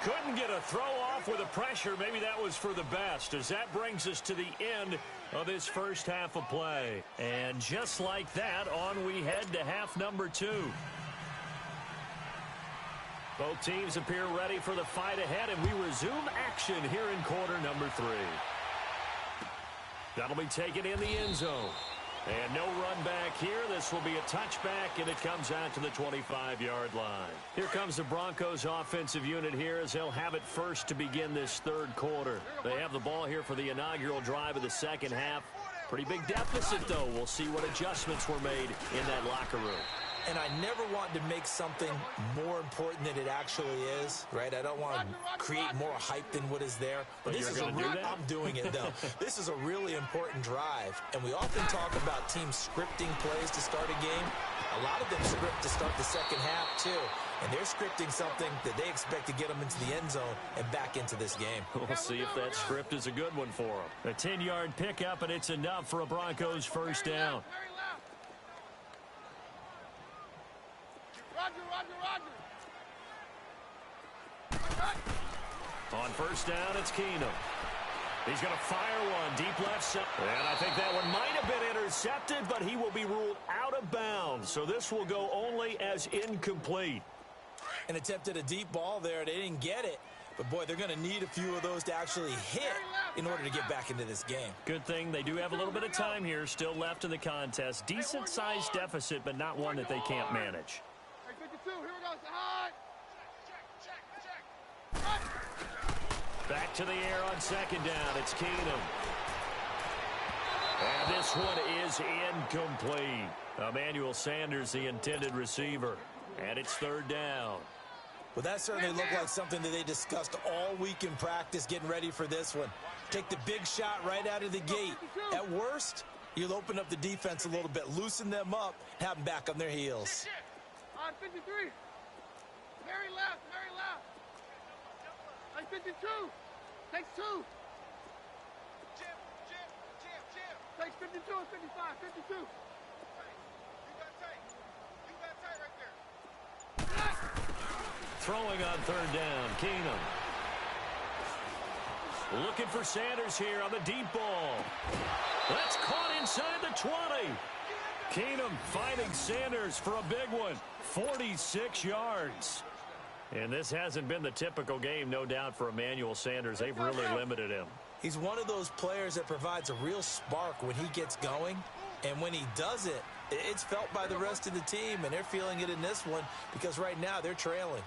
Couldn't get a throw off with the pressure. Maybe that was for the best, as that brings us to the end of this first half of play. And just like that, on we head to half number 2. Both teams appear ready for the fight ahead, and we resume action here in quarter number 3. That'll be taken in the end zone. And no run back here. This will be a touchback, and it comes out to the 25-yard line. Here comes the Broncos offensive unit here as they'll have it first to begin this third quarter. They have the ball here for the inaugural drive of the second half. Pretty big deficit, though. We'll see what adjustments were made in that locker room. And I never want to make something more important than it actually is, right? I don't want to create more hype than what is there. But this is I'm doing it, though. This is a really important drive. And we often talk about teams scripting plays to start a game. A lot of them script to start the second half, too. And they're scripting something that they expect to get them into the end zone and back into this game. We'll see if that script is a good one for them. A 10-yard pickup, and it's enough for a Broncos first down. On first down, it's Keenum. He's going to fire one deep left side. And I think that one might have been intercepted, but he will be ruled out of bounds. So this will go only as incomplete. And attempted a deep ball there. They didn't get it. But, boy, they're going to need a few of those to actually hit in order to get back into this game. Good thing they do have a little bit of time here still left in the contest. Decent-sized deficit, but not one that they can't manage. 52, here we go, high. Back to the air on second down. It's Keenum. And this one is incomplete. Emmanuel Sanders, the intended receiver. And it's third down. Well, that certainly looked like something that they discussed all week in practice, getting ready for this one. Take the big shot right out of the gate. At worst, you'll open up the defense a little bit, loosen them up, have them back on their heels. On 53. Very left, very left. Like 52. Takes 2. Jim. Takes 52 and 55. 52. You got tight right there. Throwing on third down, Keenum. Looking for Sanders here on the deep ball. That's caught inside the 20. Keenum finding Sanders for a big one. 46 yards. And this hasn't been the typical game, no doubt, for Emmanuel Sanders. They've really limited him. He's one of those players that provides a real spark when he gets going. And when he does it, it's felt by the rest of the team. And they're feeling it in this one because right now they're trailing.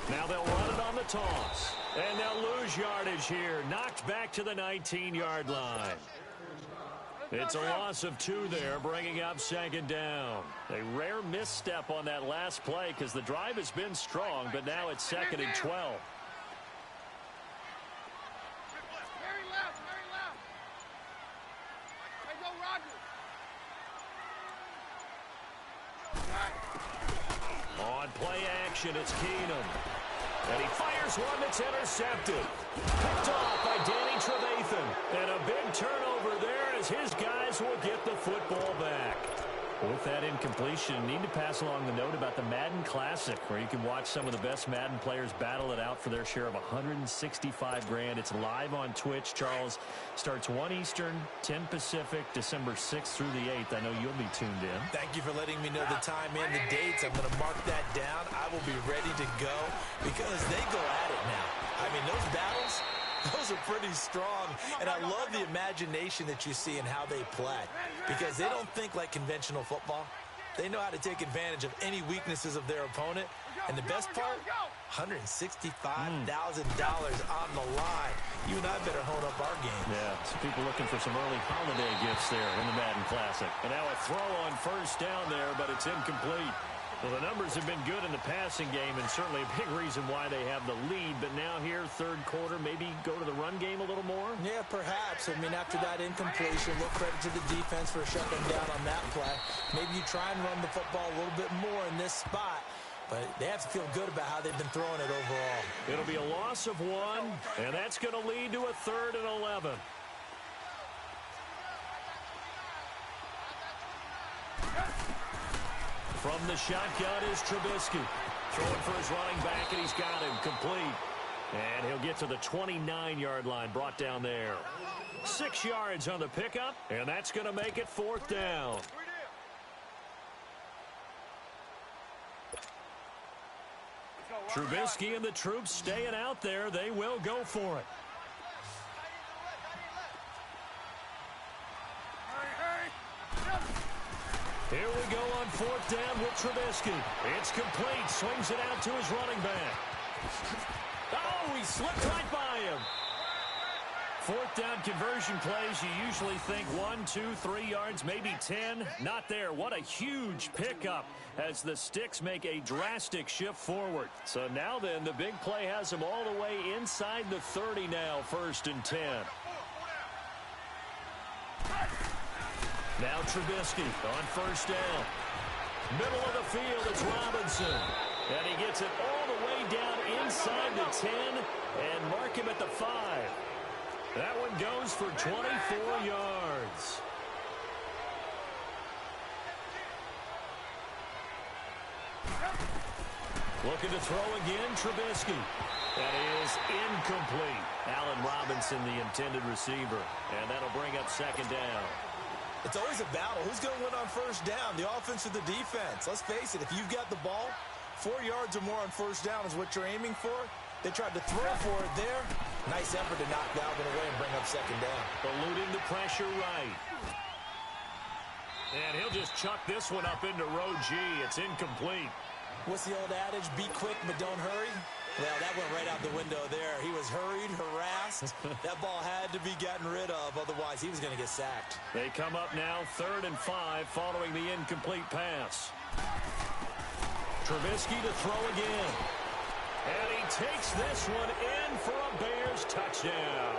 Now they'll run it on the toss. And they'll lose yardage here. Knocked back to the 19-yard line. It's a loss of 2 there, bringing up second down. A rare misstep on that last play because the drive has been strong, but now it's second and 12. Very left. Hey, go Roger. On play action, it's Keenum. And he fires one that's intercepted. Picked off by Danny Trevathan. And a big turnover there as his guys will get the football back. With that incompletion, need to pass along the note about the Madden Classic, where you can watch some of the best Madden players battle it out for their share of $165,000. It's live on Twitch, Charles. Starts 1 Eastern, 10 Pacific, December 6th through the 8th. I know you'll be tuned in. Thank you for letting me know the time and the dates. I'm going to mark that down. I will be ready to go because they go at it now. I mean, those battles, those are pretty strong, and I love the imagination that you see in how they play because they don't think like conventional football. They know how to take advantage of any weaknesses of their opponent, And the best part, $165,000 on the line. You and I better hone up our game. Yeah, some people looking for some early holiday gifts there in the Madden Classic. And now a throw on first down there, but it's incomplete. Well, the numbers have been good in the passing game, and certainly a big reason why they have the lead. But now here, third quarter, maybe go to the run game a little more? Yeah, perhaps. I mean, after that incompletion, a little credit to the defense for shutting them down on that play. Maybe you try and run the football a little bit more in this spot. But they have to feel good about how they've been throwing it overall. It'll be a loss of 1, and that's going to lead to a 3rd and 11. From the shotgun is Trubisky. Throwing for his running back, and he's got him complete. And he'll get to the 29-yard line, brought down there. 6 yards on the pickup, and that's going to make it 4th down. Trubisky and the troops staying out there. They will go for it. Here we go on 4th down with Trubisky. It's complete. Swings it out to his running back. Oh, he slipped right by him. 4th down conversion plays, you usually think 1, 2, 3 yards, maybe 10. Not there. What a huge pickup as the sticks make a drastic shift forward. So now then, the big play has him all the way inside the 30 now, 1st and 10. Now Trubisky on 1st down. Middle of the field, it's Robinson. And he gets it all the way down inside the 10 and mark him at the 5. That one goes for 24 yards. Looking to throw again, Trubisky. That is incomplete. Allen Robinson, the intended receiver. And that'll bring up 2nd down. It's always a battle. Who's going to win on 1st down, the offense or the defense? Let's face it, if you've got the ball, 4 yards or more on 1st down is what you're aiming for. They tried to throw for it there. Nice effort to knock Dalvin away and bring up 2nd down. Eluding the pressure right. And he'll just chuck this one up into row G. It's incomplete. What's the old adage? Be quick, but don't hurry. Well, that went right out the window there. He was hurried, harassed. That ball had to be gotten rid of, otherwise he was going to get sacked. They come up now 3rd and 5 following the incomplete pass. Trubisky to throw again. And he takes this one in for a Bears touchdown.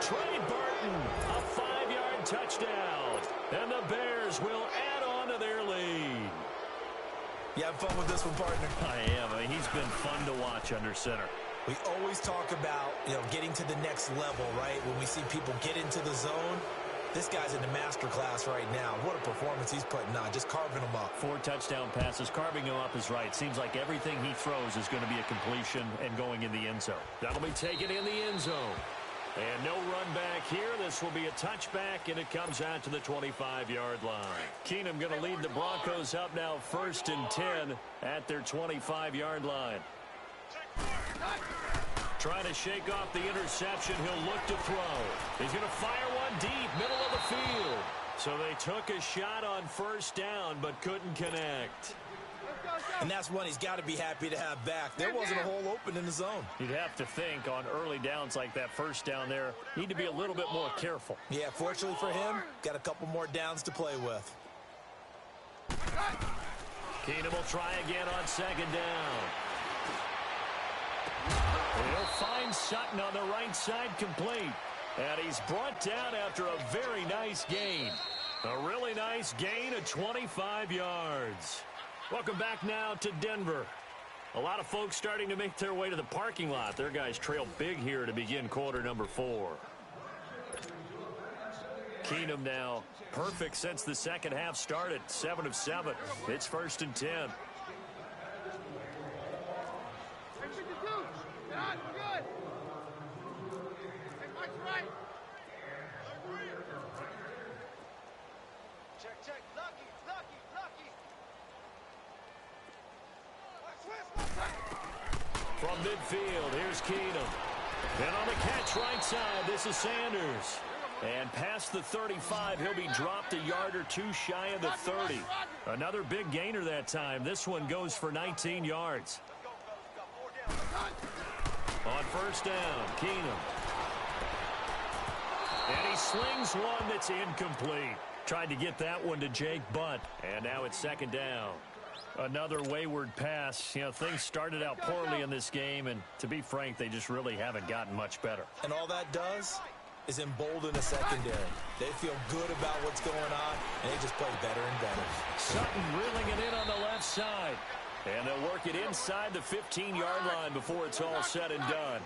Trey Burton, a 5-yard touchdown. And the Bears will add on to their lead. You have fun with this one, partner? I am. I mean, he's been fun to watch under center. We always talk about, getting to the next level, right? When we see people get into the zone, this guy's in the master class right now. What a performance he's putting on, just carving them up. 4 touchdown passes. Carving him up is right. Seems like everything he throws is going to be a completion and going in the end zone. That'll be taken in the end zone. And no run back here. This will be a touchback, and it comes out to the 25-yard line. Keenum going to lead the Broncos up now 1st and 10 at their 25-yard line. Trying to shake off the interception. He'll look to throw. He's going to fire one deep, middle of the field. So they took a shot on 1st down, but couldn't connect. And that's one he's got to be happy to have back. There wasn't a hole open in the zone. You'd have to think on early downs like that 1st down there, need to be a little bit more careful. Yeah, fortunately for him, got a couple more downs to play with. Keenum will try again on 2nd down. He'll find Sutton on the right side complete. And he's brought down after a very nice gain. A really nice gain of 25 yards. Welcome back now to Denver. A lot of folks starting to make their way to the parking lot. Their guys trail big here to begin quarter number 4. Keenum now perfect since the second half started. 7 of 7. It's 1st and 10. From midfield, here's Keenum. And on the catch right side, this is Sanders. And past the 35, he'll be dropped a yard or two shy of the 30. Another big gainer that time. This one goes for 19 yards. On first down, Keenum. And he slings one that's incomplete. Tried to get that one to Jake Butt. And now it's second down. Another wayward pass. You know, things started out poorly in this game, and to be frank, they just really haven't gotten much better. And all that does is embolden the secondary. They feel good about what's going on, and they just play better and better. Sutton reeling it in on the left side. And they'll work it inside the 15-yard line before it's all said and done.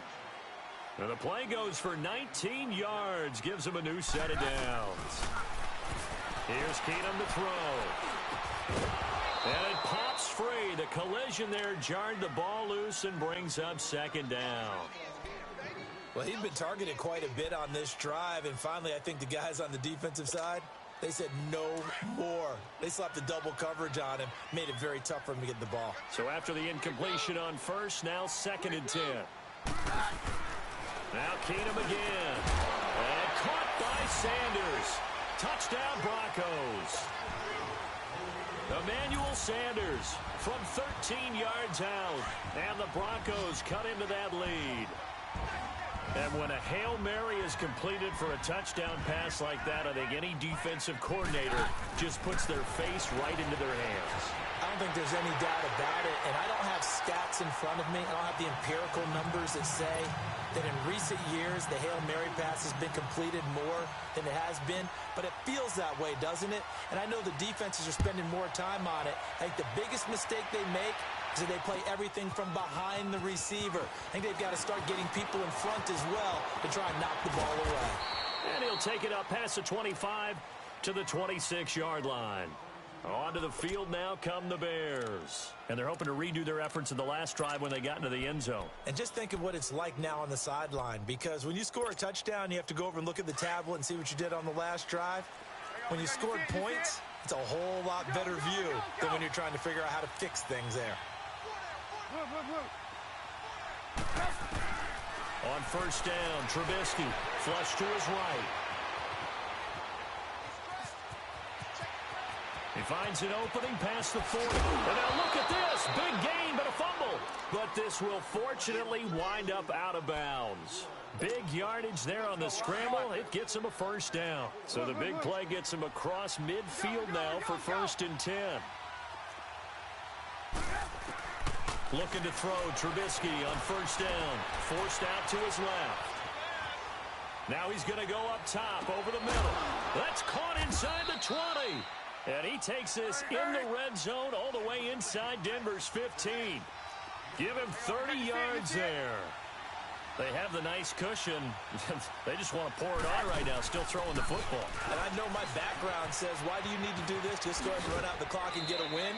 And the play goes for 19 yards, gives him a new set of downs. Here's Keenum to throw. And it pops free. The collision there jarred the ball loose and brings up second down. Well, he'd been targeted quite a bit on this drive, and finally I think the guys on the defensive side, they said no more. They slapped the double coverage on him, made it very tough for him to get the ball. So after the incompletion on first, now 2nd and 10. Now Keenum again. And caught by Sanders. Touchdown Broncos. Emmanuel Sanders from 13 yards out. And the Broncos cut into that lead. And when a Hail Mary is completed for a touchdown pass like that, I think any defensive coordinator just puts their face right into their hands. I don't think there's any doubt about it, and I don't have stats in front of me. I don't have the empirical numbers that say that in recent years the Hail Mary pass has been completed more than it has been, but it feels that way, doesn't it? And I know the defenses are spending more time on it. I think the biggest mistake they make is that they play everything from behind the receiver. I think they've got to start getting people in front as well to try and knock the ball away. And he'll take it up past the 25 to the 26-yard line. Onto the field now come the Bears. And they're hoping to redo their efforts in the last drive when they got into the end zone. And just think of what it's like now on the sideline, because when you score a touchdown, you have to go over and look at the tablet and see what you did on the last drive. When you scored points, it's a whole lot better view than when you're trying to figure out how to fix things there. On first down, Trubisky flush to his right. He finds an opening past the 40. And now look at this. Big gain, but a fumble. But this will fortunately wind up out of bounds. Big yardage there on the scramble. It gets him a first down. So the big play gets him across midfield now for 1st and 10. Looking to throw, Trubisky on first down. Forced out to his left. Now he's going to go up top over the middle. That's caught inside the 20. And he takes this in the red zone all the way inside Denver's 15. Give him 30 yards there. They have the nice cushion. They just want to pour it on right now, still throwing the football. And I know my background says, why do you need to do this? Just go ahead and run out the clock and get a win.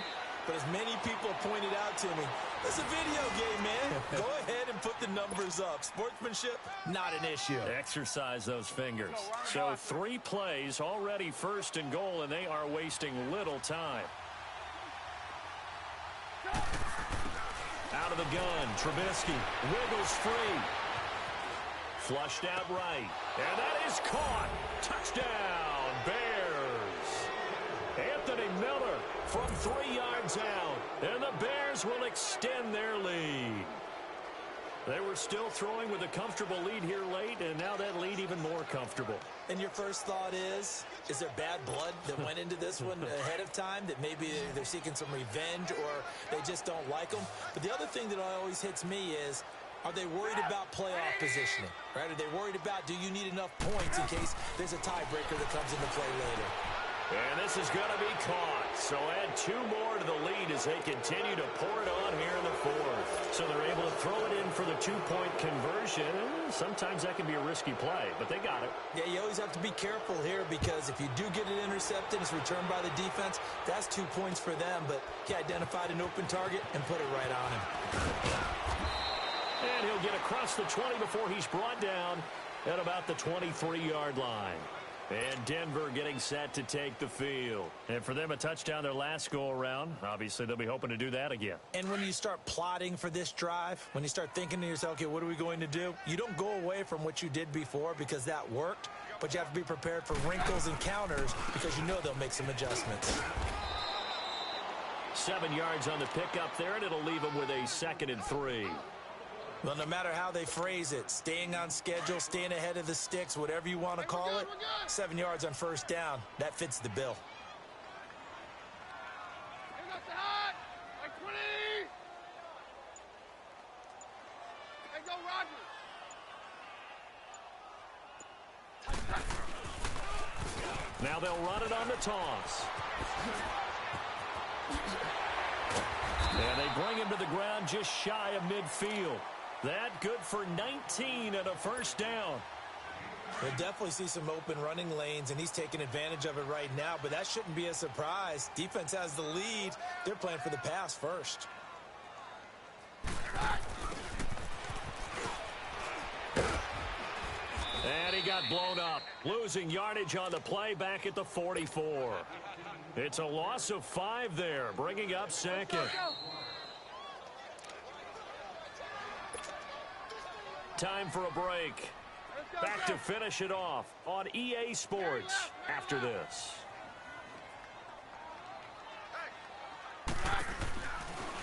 But as many people have pointed out to me, it's a video game, man. Go ahead and put the numbers up. Sportsmanship, not an issue. Exercise those fingers. So 3 plays, already 1st and goal, and they are wasting little time. Out of the gun, Trubisky wiggles free. Flushed out right. And that is caught. Touchdown, Bears. Anthony Miller from 3 yards out. And the Bears will extend their lead. They were still throwing with a comfortable lead here late, and now that lead even more comfortable. And your first thought is there bad blood that went into this one ahead of time, that maybe they're seeking some revenge or they just don't like them? But the other thing that always hits me is, are they worried about playoff positioning? Right? Are they worried about, do you need enough points in case there's a tiebreaker that comes into play later? And this is going to be caught. So add 2 more to the lead as they continue to pour it on here in the 4th. So they're able to throw it in for the 2-point conversion. Sometimes that can be a risky play, but they got it. Yeah, you always have to be careful here, because if you do get it intercepted, it's returned by the defense, that's 2 points for them. But he identified an open target and put it right on him. And he'll get across the 20 before he's brought down at about the 23-yard line. And Denver getting set to take the field. And for them, a touchdown their last go-around. Obviously, they'll be hoping to do that again. And when you start plotting for this drive, when you start thinking to yourself, okay, what are we going to do? You don't go away from what you did before because that worked, but you have to be prepared for wrinkles and counters because you know they'll make some adjustments. 7 yards on the pickup there, and it'll leave them with a 2nd and 3. Well, no matter how they phrase it, staying on schedule, staying ahead of the sticks, whatever you want to call it, 7 yards on first down, that fits the bill. Go, Roger. Now they'll run it on the toss. And they bring him to the ground just shy of midfield. That good for 19 and a first down. We'll definitely see some open running lanes, and he's taking advantage of it right now, but that shouldn't be a surprise. Defense has the lead. They're playing for the pass first. And he got blown up, losing yardage on the play back at the 44. It's a loss of 5 there, bringing up 2nd. Time for a break. Back to finish it off on EA Sports after this.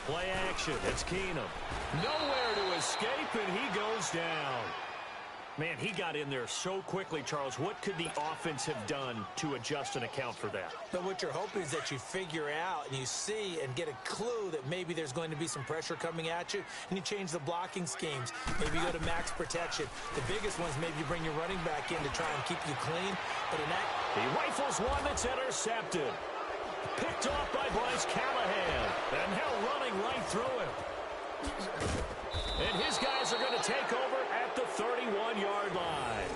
Play action. It's Keenum. Nowhere to escape, and he goes down. Man, he got in there so quickly, Charles. What could the offense have done to adjust and account for that? But what you're hoping is that you figure out and you see and get a clue that maybe there's going to be some pressure coming at you, and you change the blocking schemes. Maybe you go to max protection. The biggest ones, maybe you bring your running back in to try and keep you clean. But in that, he rifles one that's intercepted. Picked off by Bryce Callahan. And now running right through him. And his guys are going to take over at the 31-yard line.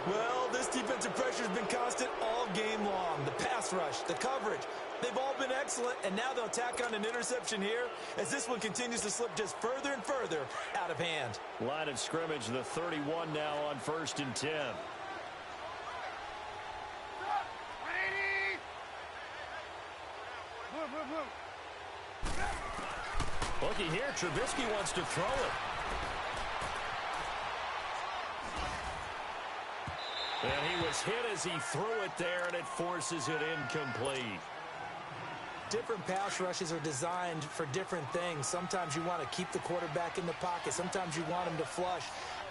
Well, this defensive pressure has been constant all game long. The pass rush, the coverage, they've all been excellent, and now they'll tack on an interception here as this one continues to slip just further and further out of hand. Line of scrimmage, the 31 now on 1st and 10. Looky here, Trubisky wants to throw it. And he was hit as he threw it there, and it forces it incomplete. Different pass rushes are designed for different things. Sometimes you want to keep the quarterback in the pocket. Sometimes you want him to flush.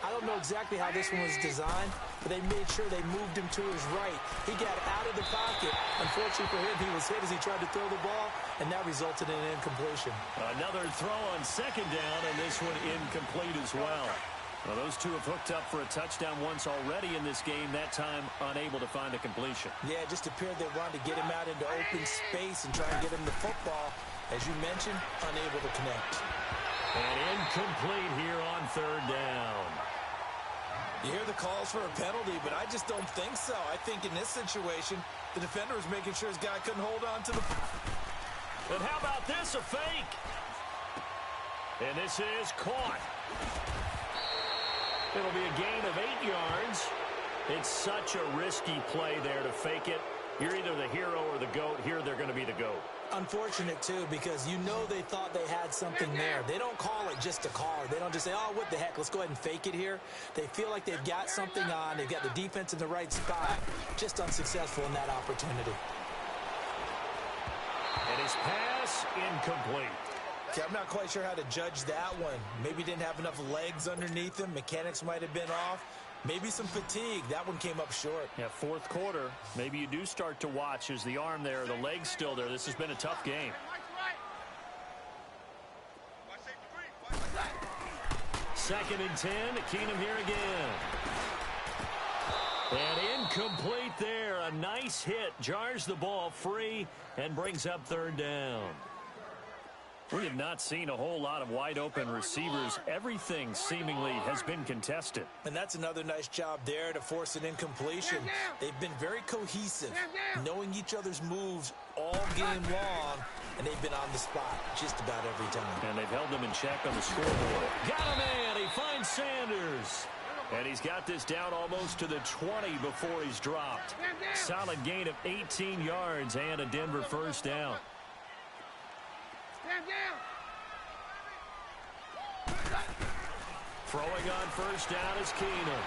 I don't know exactly how this one was designed, but they made sure they moved him to his right. He got out of the pocket. Unfortunately for him, he was hit as he tried to throw the ball, and that resulted in an incompletion. Another throw on 2nd down, and this one incomplete as well. Well, those two have hooked up for a touchdown once already in this game, that time unable to find a completion. Yeah, it just appeared they wanted to get him out into open space and try and get him the football. As you mentioned, unable to connect. And incomplete here on 3rd down. You hear the calls for a penalty, but I just don't think so. I think in this situation, the defender was making sure his guy couldn't hold on to the... And how about this, a fake? And this is caught. It'll be a gain of 8 yards. It's such a risky play there to fake it. You're either the hero or the GOAT. Here they're going to be the GOAT. Unfortunate, too, because you know they thought they had something there. They don't call it just a call. They don't just say, oh, what the heck, let's go ahead and fake it here. They feel like they've got something on. They've got the defense in the right spot. Just unsuccessful in that opportunity. And his pass incomplete. Okay, I'm not quite sure how to judge that one. Maybe didn't have enough legs underneath him. Mechanics might have been off. Maybe some fatigue. That one came up short. Yeah, 4th quarter. Maybe you do start to watch as the arm there, the leg's still there. This has been a tough game. 2nd and 10. Keenum here again. And incomplete there. A nice hit. Jars the ball free and brings up 3rd down. We have not seen a whole lot of wide-open receivers. Everything seemingly has been contested. And that's another nice job there to force an incompletion. They've been very cohesive, knowing each other's moves all game long, and they've been on the spot just about every time. And they've held them in check on the scoreboard. Got a man. He finds Sanders. And he's got this down almost to the 20 before he's dropped. Solid gain of 18 yards and a Denver first down. Throwing on first down is Keenum.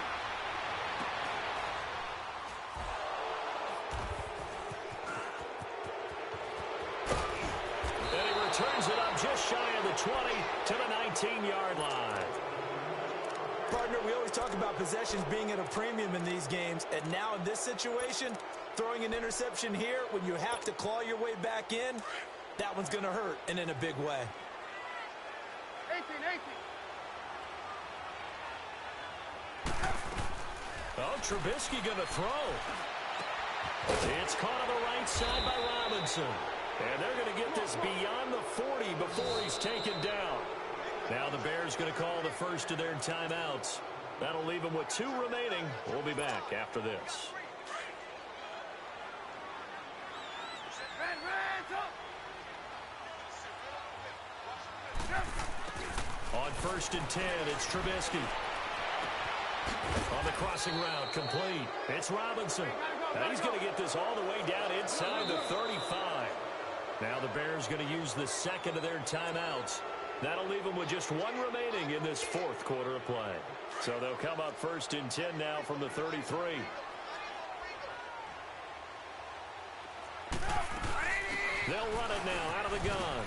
And he returns it up just shy of the 20 to the 19-yard line. Partner, we always talk about possessions being at a premium in these games, and now in this situation, throwing an interception here when you have to claw your way back in, that one's going to hurt, and in a big way. 18. Oh, Trubisky going to throw. It's caught on the right side by Robinson. And they're going to get this beyond the 40 before he's taken down. Now the Bears going to call the first of their timeouts. That'll leave them with 2 remaining. We'll be back after this. On first and 10, it's Trubisky. On the crossing route, complete. It's Robinson. Now he's going to get this all the way down inside the 35. Now the Bears going to use the second of their timeouts. That'll leave them with just 1 remaining in this 4th quarter of play. So they'll come up first and 10 now from the 33. They'll run it now out of the gun.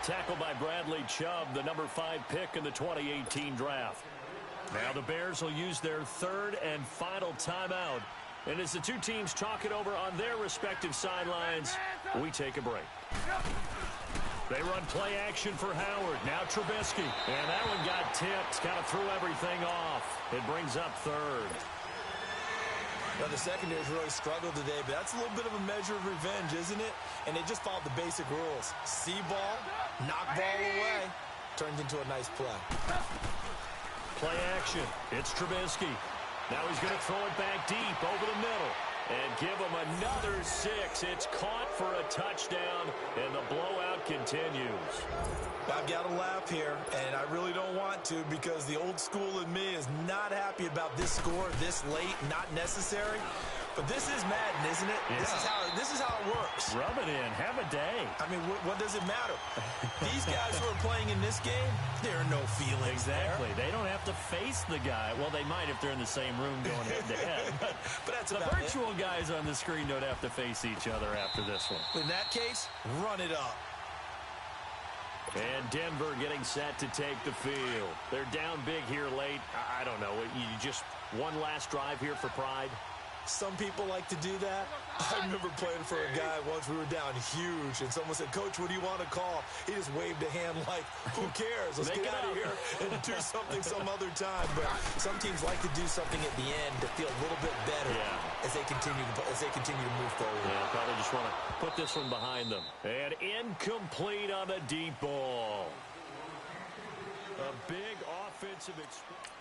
Tackled by Bradley Chubb, the number 5 pick in the 2018 draft. Now the Bears will use their 3rd and final timeout. And as the 2 teams talk it over on their respective sidelines, we take a break. They run play action for Howard. Now Trubisky. And that one got tipped. Kind of threw everything off. It brings up 3rd. Well, the secondary's really struggled today, but that's a little bit of a measure of revenge, isn't it? And they just followed the basic rules. See ball, knock ball away. Turns into a nice play. Play action. It's Trubisky. Now he's going to throw it back deep over the middle. And give him another 6. It's caught for a touchdown, and the blowout continues. I've got to laugh here, and I really don't want to because the old school in me is not happy about this score this late, not necessary. But this is Madden, isn't it? Yeah. This is how it works. Rub it in. Have a day. I mean, what does it matter? These guys who are playing in this game, there are no feelings exactly. There. They don't have to face the guy. Well, they might if they're in the same room going head-to-head. But that's the virtual guys on the screen don't have to face each other after this one. In that case, run it up. And Denver getting set to take the field. They're down big here late. I don't know. You just one last drive here for pride? Some people like to do that. I remember playing for a guy once. We were down huge, and someone said, "Coach, what do you want to call?" He just waved a hand like, who cares? Let's get out of here and do something some other time. But some teams like to do something at the end to feel a little bit better as they continue to move forward. Yeah, probably just want to put this one behind them. And incomplete on the deep ball. A big offensive experience.